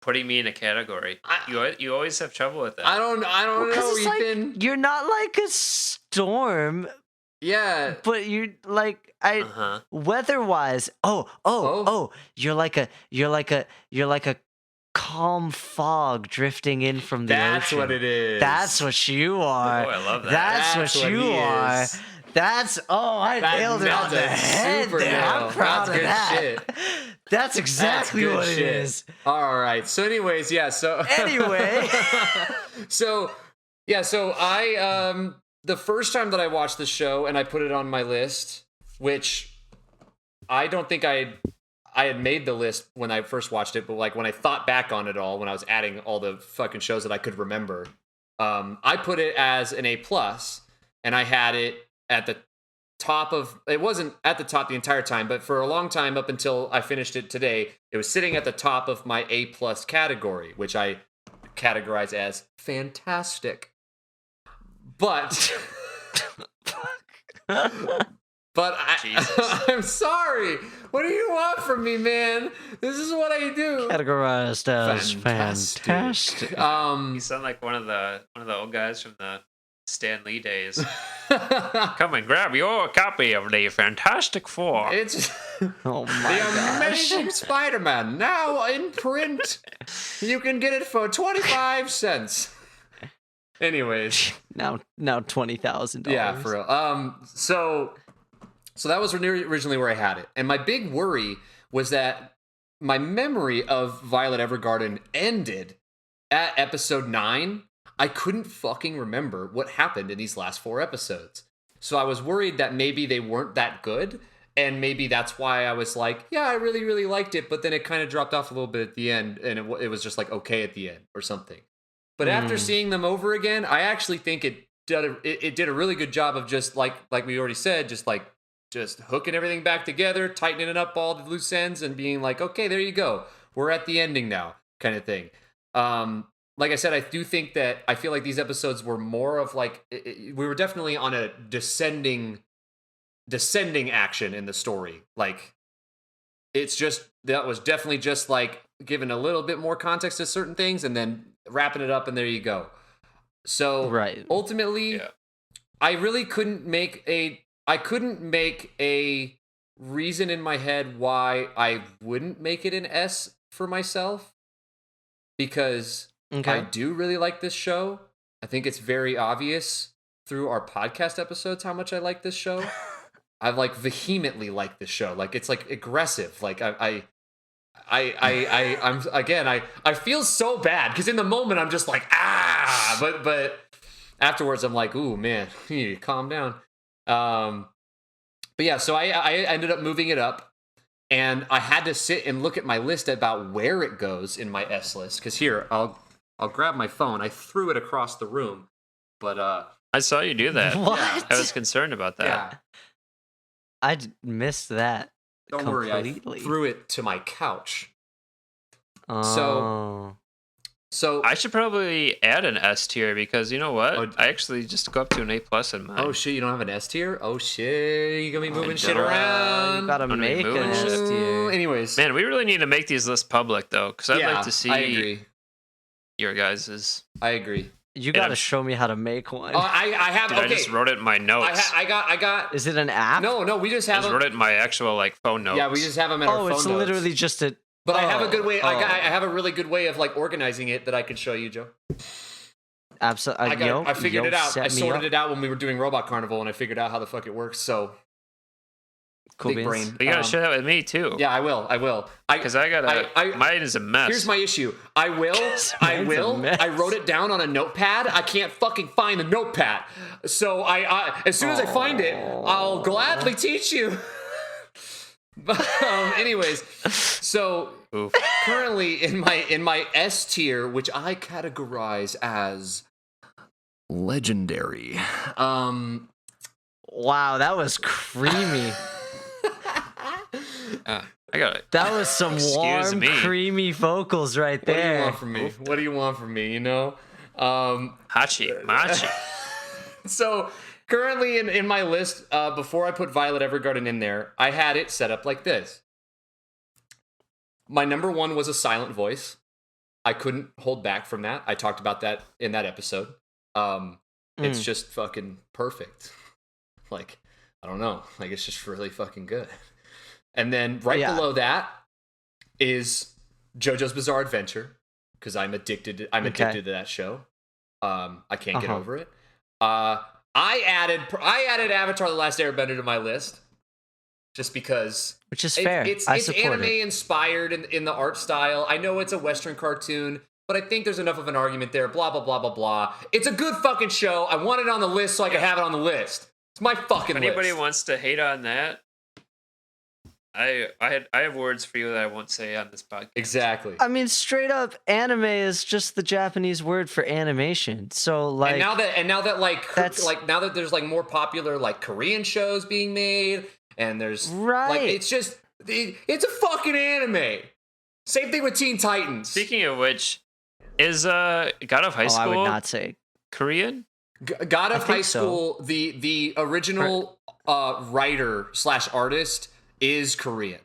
putting me in a category. You always have trouble with that. I don't know, Ethan. Like, you're not like a storm. Yeah. But you're like weather-wise. You're like a calm fog drifting in from the ocean. That's what it is. That's what you are. Oh, I love that. That's what you are. Is. I nailed it on the head there. I'm proud of that. Shit. That's exactly what it is. All right. So anyways, yeah, so anyway. So I the first time that I watched the show and I put it on my list, which I don't think I had made the list when I first watched it, but like when I thought back on it all, when I was adding all the fucking shows that I could remember, I put it as an A+, and I had it at the top of, it wasn't at the top the entire time, but for a long time up until I finished it today, it was sitting at the top of my A+ category, which I categorize as fantastic. But I'm sorry. What do you want from me, man? This is what I do. Categorized as fantastic. You sound like one of the old guys from the Stan Lee days. Come and grab your copy of the Fantastic Four. It's oh my the Amazing Spider-Man now in print. You can get it for 25 cents. Anyways, now $20,000. Yeah, for real. So that was originally where I had it, and my big worry was that my memory of Violet Evergarden ended at episode 9. I couldn't fucking remember what happened in these last 4 episodes. So I was worried that maybe they weren't that good, and maybe that's why I was like, yeah, I really, really liked it, but then it kind of dropped off a little bit at the end, and it was just like okay at the end or something. But after seeing them over again, I actually think it did a really good job of just like we already said, just hooking everything back together, tightening up all the loose ends, and being like, okay, there you go. We're at the ending now, kind of thing. Like I said, I do think that I feel like these episodes were more of like, we were definitely on a descending action in the story. Like, that was definitely just like giving a little bit more context to certain things and then wrapping it up, and there you go. So ultimately, I really couldn't make a reason in my head why I wouldn't make it an S for myself, because I do really like this show. I think it's very obvious through our podcast episodes how much I like this show. I like vehemently like this show. Like, it's like aggressive. Like I feel so bad because in the moment I'm just like, but afterwards I'm like, ooh, man, you need to calm down. But yeah, so I ended up moving it up, and I had to sit and look at my list about where it goes in my S list. Because here, I'll grab my phone. I threw it across the room, but I saw you do that. What? I was concerned about that. Yeah. I missed that. Don't completely. worry, I threw it to my couch. Oh. So So I should probably add an S tier because you know what? I actually just go up to an A+ in mine. Oh shit, you don't have an S tier? Oh shit, you gonna be moving shit around. You gotta make an S tier. Anyways, man, we really need to make these lists public though, because I'd like to see. I agree. Your guys's. I agree. You gotta show me how to make one. I have. Dude, okay. I just wrote it in my notes. I got. Is it an app? No, we just have. I just wrote it in my actual like phone notes. Yeah, we just have them in our phone notes. Oh, it's literally just a. But I have a good way. I have a really good way of like organizing it that I could show you, Joe. Absolutely. I figured it out. I sorted it out when we were doing Robot Carnival, and I figured out how the fuck it works. So cool big brain. But you gotta share that with me too. Yeah, I will. Because I gotta. Mine is a mess. Here's my issue. I wrote it down on a notepad. I can't fucking find the notepad. So I as soon as I find it, I'll gladly teach you. But anyways, so currently in my S tier, which I categorize as legendary. Wow, that was creamy. I got it. That was some warm, creamy vocals right there. What do you want from me? What do you want from me? You know, Hachi, Machi. So currently in my list, before I put Violet Evergarden in there, I had it set up like this. My number one was a silent voice. I couldn't hold back from that. I talked about that in that episode. It's just fucking perfect. Like, I don't know. Like, it's just really fucking good. And then below that is JoJo's Bizarre Adventure, because I'm addicted to that show. I can't get over it. I added Avatar: The Last Airbender to my list, just because. Which is fair. It's anime inspired in the art style. I know it's a Western cartoon, but I think there's enough of an argument there. Blah blah blah blah blah. It's a good fucking show. I want it on the list so I can have it on the list. It's my fucking list. If anybody wants to hate on that, I have words for you that I won't say on this podcast. Exactly. I mean, straight up, anime is just the Japanese word for animation. So like, and now that there's like more popular like Korean shows being made, and there's like it's a fucking anime. Same thing with Teen Titans. Speaking of which, is God of High School? I would not say Korean. God of High School. The original writer / artist is Korean.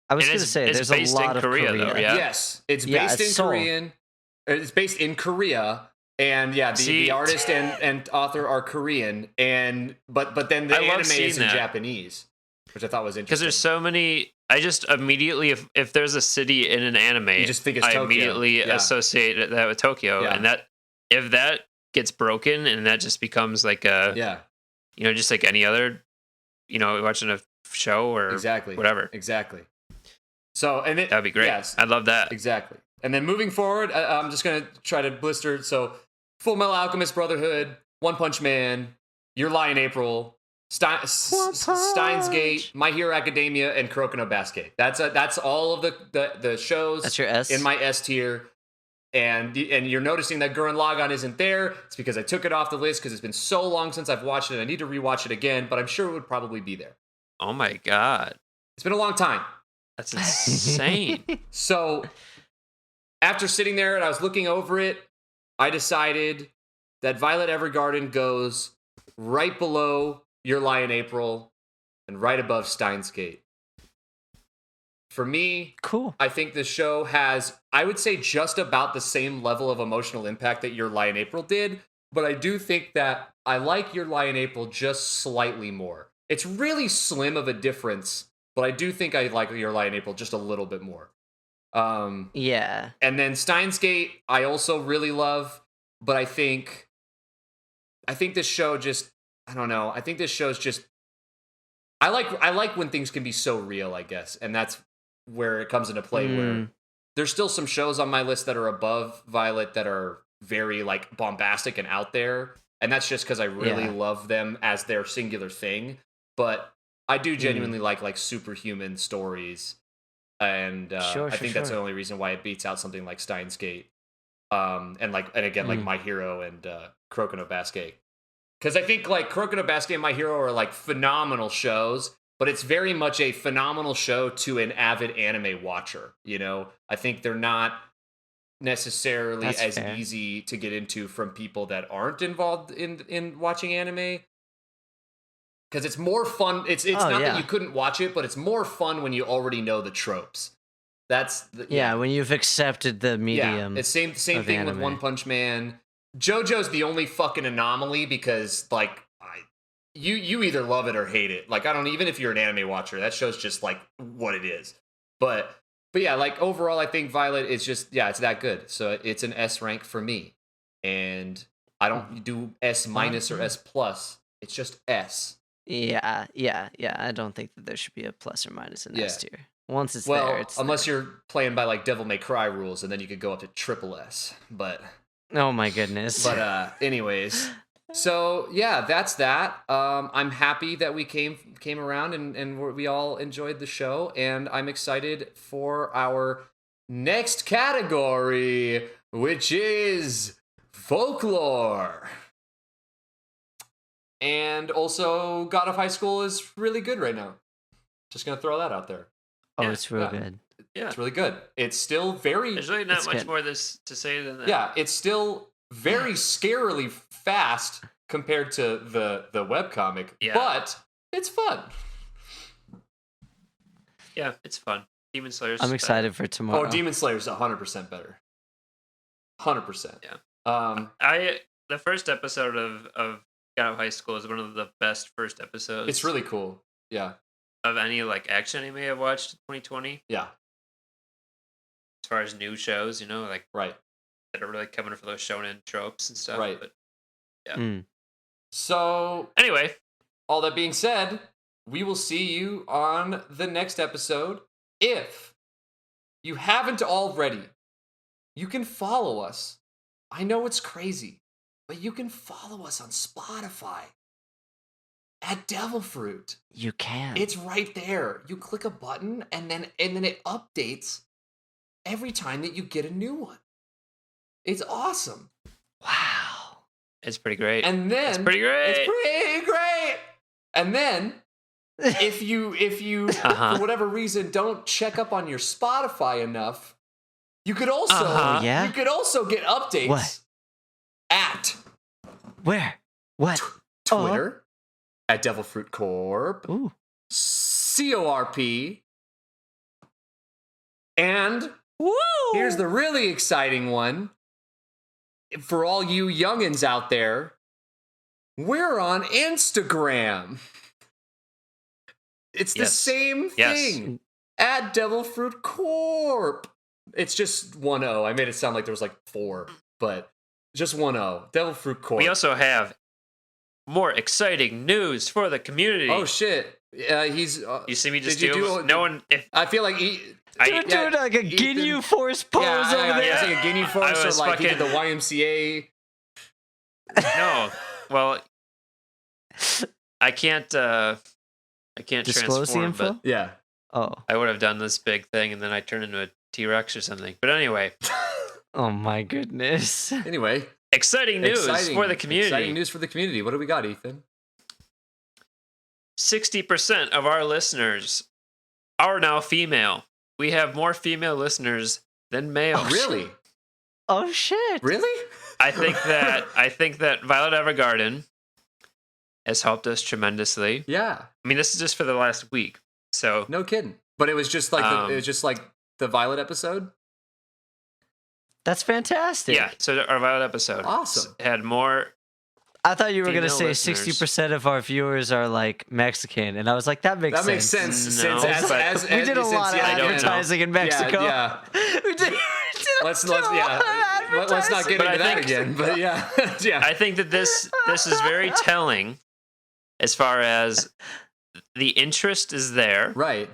I was going to say there's a lot of Korea. Though, yeah? Yes, it's based in Korean. It's based in Korea, and the artist and author are Korean, and but then the anime is in Japanese, which I thought was interesting. Because there's so many. I just immediately, if there's a city in an anime, you just think it's Tokyo. I immediately associate that with Tokyo, and that if that gets broken and that just becomes like just like any other, watching a show or whatever. Exactly. So, and that'd be great. Yes, I'd love that. Exactly. And then moving forward, I'm just going to try to blister. So, Full Metal Alchemist Brotherhood, One Punch Man, Your Lie in April, Steins Gate, My Hero Academia, and Kuroko no Basket. That's all of the shows. That's your S? In my S tier. And you're noticing that Gurren Lagann isn't there. It's because I took it off the list because it's been so long since I've watched it. I need to rewatch it again, but I'm sure it would probably be there. Oh my god. It's been a long time. That's insane. So, after sitting there and I was looking over it, I decided that Violet Evergarden goes right below Your Lie in April and right above Steins Gate. For me, cool. I think the show has, I would say, just about the same level of emotional impact that Your Lie in April did, but I do think that I like Your Lie in April just slightly more. It's really slim of a difference, but I do think I like Your Lie in April just a little bit more. Yeah. And then Steins Gate, I also really love, but I think this show just, I don't know. I think this show's just, I like when things can be so real, I guess, and that's where it comes into play. Where there's still some shows on my list that are above Violet that are very like bombastic and out there, and that's just because I really love them as their singular thing. But I do genuinely like superhuman stories, and I think that's the only reason why it beats out something like Steins Gate, and again like My Hero and Kuroko no Basket. Because I think like Kuroko no Basket and My Hero are like phenomenal shows, but it's very much a phenomenal show to an avid anime watcher. I think they're not necessarily That's as fair. easy to get into from people that aren't involved in watching anime. Because it's more fun. It's not that you couldn't watch it, but it's more fun when you already know the tropes. That's when you've accepted the medium. Yeah, it's same thing anime. with One Punch Man. JoJo's the only fucking anomaly because like you either love it or hate it. Like I don't even if you're an anime watcher, that show's just like what it is. But yeah, like overall, I think Violet is just it's that good. So it's an S rank for me, and I don't do S minus or S plus. It's just S. Yeah. I don't think that there should be a plus or minus in S tier. Once it's there, it's unless you're playing by like Devil May Cry rules, and then you could go up to triple S. But oh my goodness. But anyways, so yeah, that's that. I'm happy that we came around and we all enjoyed the show, and I'm excited for our next category, which is folklore. And also, God of High School is really good right now. Just gonna throw that out there. Oh, it's real good. Yeah, it's really good. It's still very. There's really not much more to say than that. Yeah, it's still very scarily fast compared to the webcomic, but it's fun. Yeah, it's fun. Demon Slayer's I'm excited for tomorrow. Oh, Demon Slayer's 100% better. 100%. Yeah. The first episode of God of High School is one of the best first episodes. It's really cool. Yeah. Of any like action anime I've watched in 2020. Yeah. As far as new shows, like right that are really coming for those shonen tropes and stuff. Right. But yeah. So anyway, all that being said, we will see you on the next episode. If you haven't already, you can follow us. I know it's crazy, but you can follow us on Spotify at Devilfruit. You can. It's right there. You click a button and then it updates every time that you get a new one. It's awesome. Wow. It's pretty great. And then it's pretty great. And then if you for whatever reason don't check up on your Spotify enough, you could also you could also get updates. What? At where? What? Twitter at Devilfruit Corp. Ooh. CORP. And here's the really exciting one. For all you youngins out there, we're on Instagram. It's the same thing. At Devilfruit Corp. It's just 1 O. I made it sound like there was like 4, but just 1 O. Devilfruit Corp. We also have more exciting news for the community. Oh shit! He's. You see me just do no one. If I feel like doing like a Ginyu Force pose over there. Yeah, like a Ginyu Force, or like he did the YMCA. No, well, I can't disclose the transform, info. but yeah. Oh, I would have done this big thing, and then I turned into a T-Rex or something. But anyway. Oh my goodness. Anyway. Exciting news for the community. Exciting news for the community. What do we got, Ethan? 60% of our listeners are now female. We have more female listeners than male. Oh, really? Oh shit. Really? I think that Violet Evergarden has helped us tremendously. Yeah. I mean, this is just for the last week. So no kidding. But it was just like the Violet episode. That's fantastic. Yeah, so our Violet episode had more. I thought you were going to say listeners. 60% of our viewers are like Mexican, and I was like, that makes sense. That makes sense. No, since we did a lot of advertising in Mexico. Yeah. we did. Let's not get into that again. But yeah, yeah. I think that this is very telling, as far as the interest is there. Right.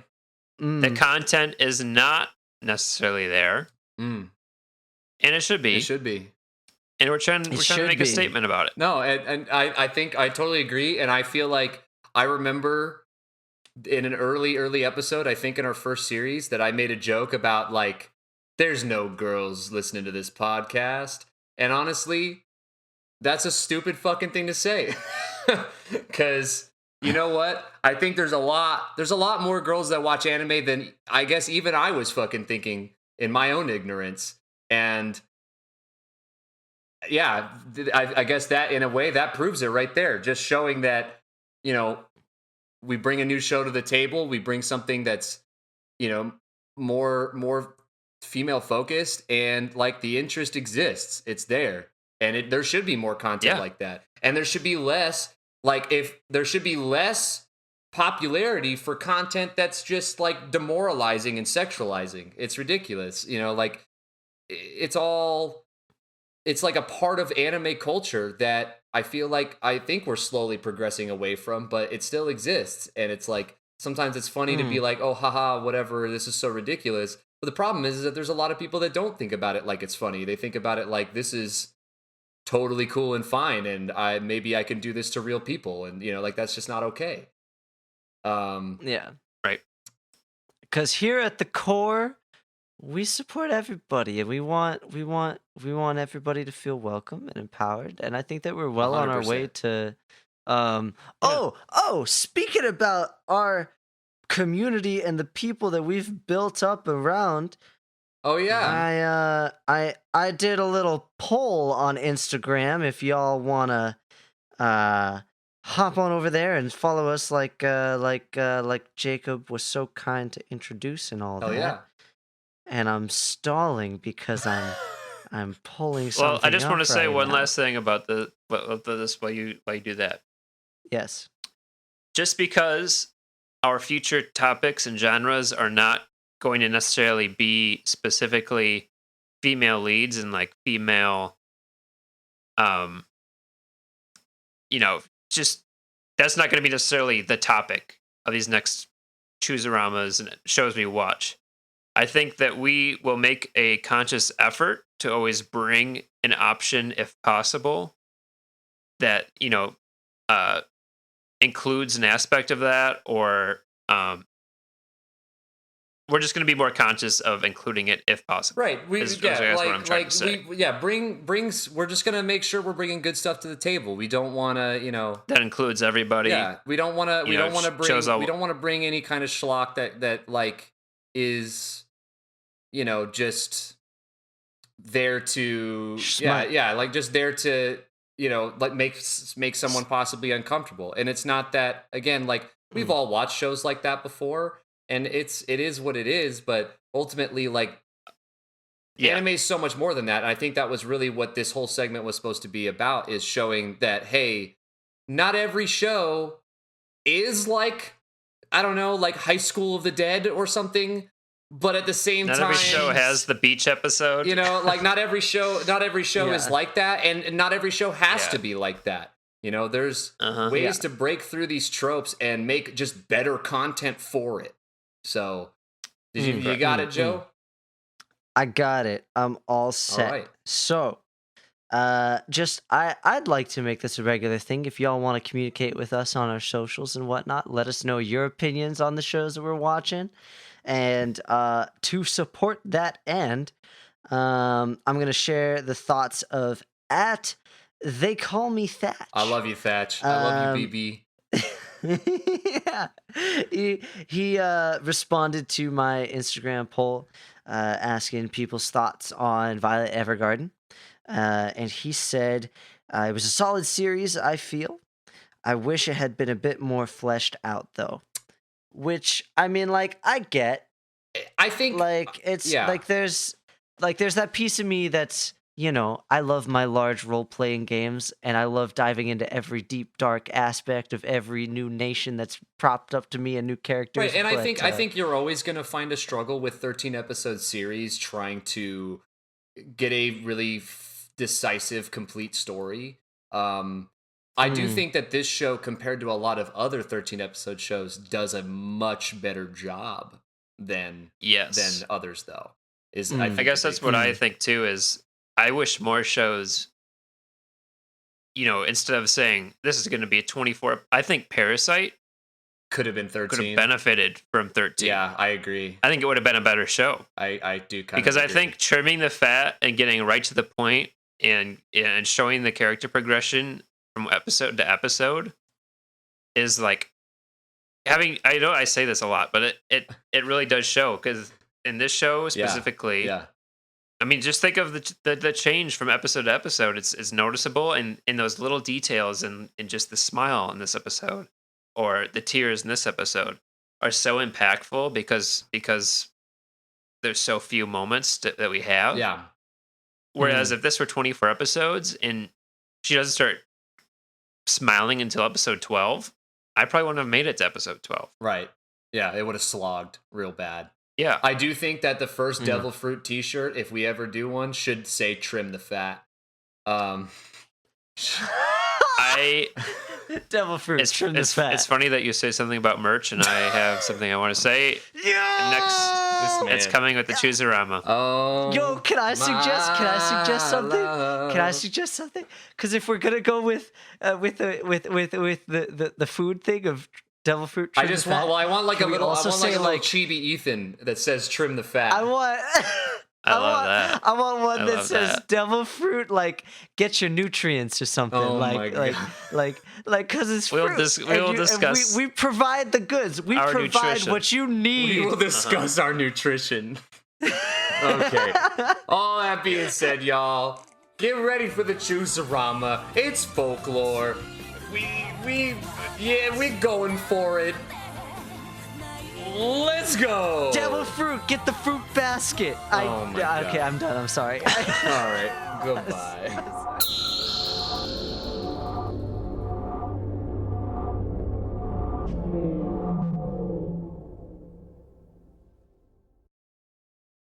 The content is not necessarily there. And it should be. It should be. And we're trying to make a statement about it. No, and I think I totally agree. And I feel like I remember in an early episode, I think in our first series, that I made a joke about like, there's no girls listening to this podcast. And honestly, that's a stupid fucking thing to say. Because you know what? I think there's a lot more girls that watch anime than I guess even I was fucking thinking in my own ignorance. And yeah, I guess that in a way that proves it right there, just showing that, you know, we bring a new show to the table, we bring something that's, you know, more female focused, and like the interest exists, it's there, and there should be more content like that, and there should be less, like, if there should be less popularity for content that's just like demoralizing and sexualizing. It's ridiculous, you know, like it's like a part of anime culture that I think we're slowly progressing away from, but it still exists. And it's like, sometimes it's funny to be like, oh, haha, whatever, this is so ridiculous. But the problem is that there's a lot of people that don't think about it like it's funny. They think about it like, this is totally cool and fine, and maybe I can do this to real people, and, you know, like, that's just not okay. Yeah. Right. Because here at the core, we support everybody, and we want everybody to feel welcome and empowered. And I think that we're well on our way 100%. to speaking about our community and the people that we've built up around. Oh yeah. I did a little poll on Instagram. If y'all wanna hop on over there and follow us, like Jacob was so kind to introduce and all Oh that. yeah. And I'm stalling because I'm pulling something. Well, I just want to say one now. last thing about this while you do that. Yes. Just because our future topics and genres are not going to necessarily be specifically female leads and like female, you know, just that's not going to be necessarily the topic of these next Chooooooooosaramas and shows we watch. I think that we will make a conscious effort to always bring an option, if possible, that, you know, includes an aspect of that, or we're just going to be more conscious of including it if possible. Right. We're just going to make sure we're bringing good stuff to the table. We don't want to, you know, that includes everybody. Yeah. We don't want to bring any kind of schlock that like is, you know, just there to like just there to, you know, like make someone possibly uncomfortable. And it's not that, again, like, we've all watched shows like that before, and it is what it is, but ultimately, like, anime is so much more than that. And I think that was really what this whole segment was supposed to be about, is showing that, hey, not every show is like, I don't know, like High School of the Dead or something, but at the same time, not every show has the beach episode. You know, like, not every show is like that, and not every show has to be like that. You know, there's ways to break through these tropes and make just better content for it. So, you got it, Joe? I got it. I'm all set. All right. So, I'd like to make this a regular thing. If y'all want to communicate with us on our socials and whatnot, let us know your opinions on the shows that we're watching. And to support that end, I'm going to share the thoughts of They Call Me Thatch. I love you, Thatch. I love you, BB. Yeah. He responded to my Instagram poll asking people's thoughts on Violet Evergarden. And he said, it was a solid series, I feel. I wish it had been a bit more fleshed out, though. Which, I mean, like, I get. I think, like, it's like there's that piece of me that's, you know, I love my large role-playing games, and I love diving into every deep, dark aspect of every new nation that's propped up to me and new characters. Right, and I think you're always going to find a struggle with 13-episode series trying to get a really decisive, complete story. I do think that this show, compared to a lot of other 13-episode shows, does a much better job than others, though. I guess that's what I think, too, is I wish more shows, you know, instead of saying, this is going to be a 24... I think Parasite could have been 13. Could have benefited from 13. Yeah, I agree. I think it would have been a better show. I do kind of Because agree. I think trimming the fat and getting right to the point and showing the character progression from episode to episode is like having, I know I say this a lot, but it really does show, because in this show specifically, I mean, just think of the change from episode to episode. It's noticeable, and in those little details, and just the smile in this episode, or the tears in this episode, are so impactful because there's so few moments that we have. Yeah. Whereas if this were 24 episodes and she doesn't start smiling until episode 12, I probably wouldn't have made it to episode 12. Right. Yeah, it would have slogged real bad. Yeah. I do think that the first Devilfruit t-shirt, if we ever do one, should say trim the fat. Devilfruit, trim the fat. It's funny that you say something about merch, and I have something I want to say. Yeah. Next, it's coming with the Chooooooooosarama. Oh. Yo, can I suggest something? Because if we're gonna go with the food thing of Devilfruit, I want like a little chibi Ethan that says trim the fat. I want one that says Devilfruit, like get your nutrients or something. Oh like because it's fruit. We will discuss. We provide the goods. We provide nutrition. what you need. We will discuss our nutrition. Okay. All that being said, y'all, get ready for the Chooooooooosarama. It's folklore. We're going for it. Let's go. Devilfruit, get the fruit basket. Oh my God. Okay, I'm done. I'm sorry. All right. Goodbye.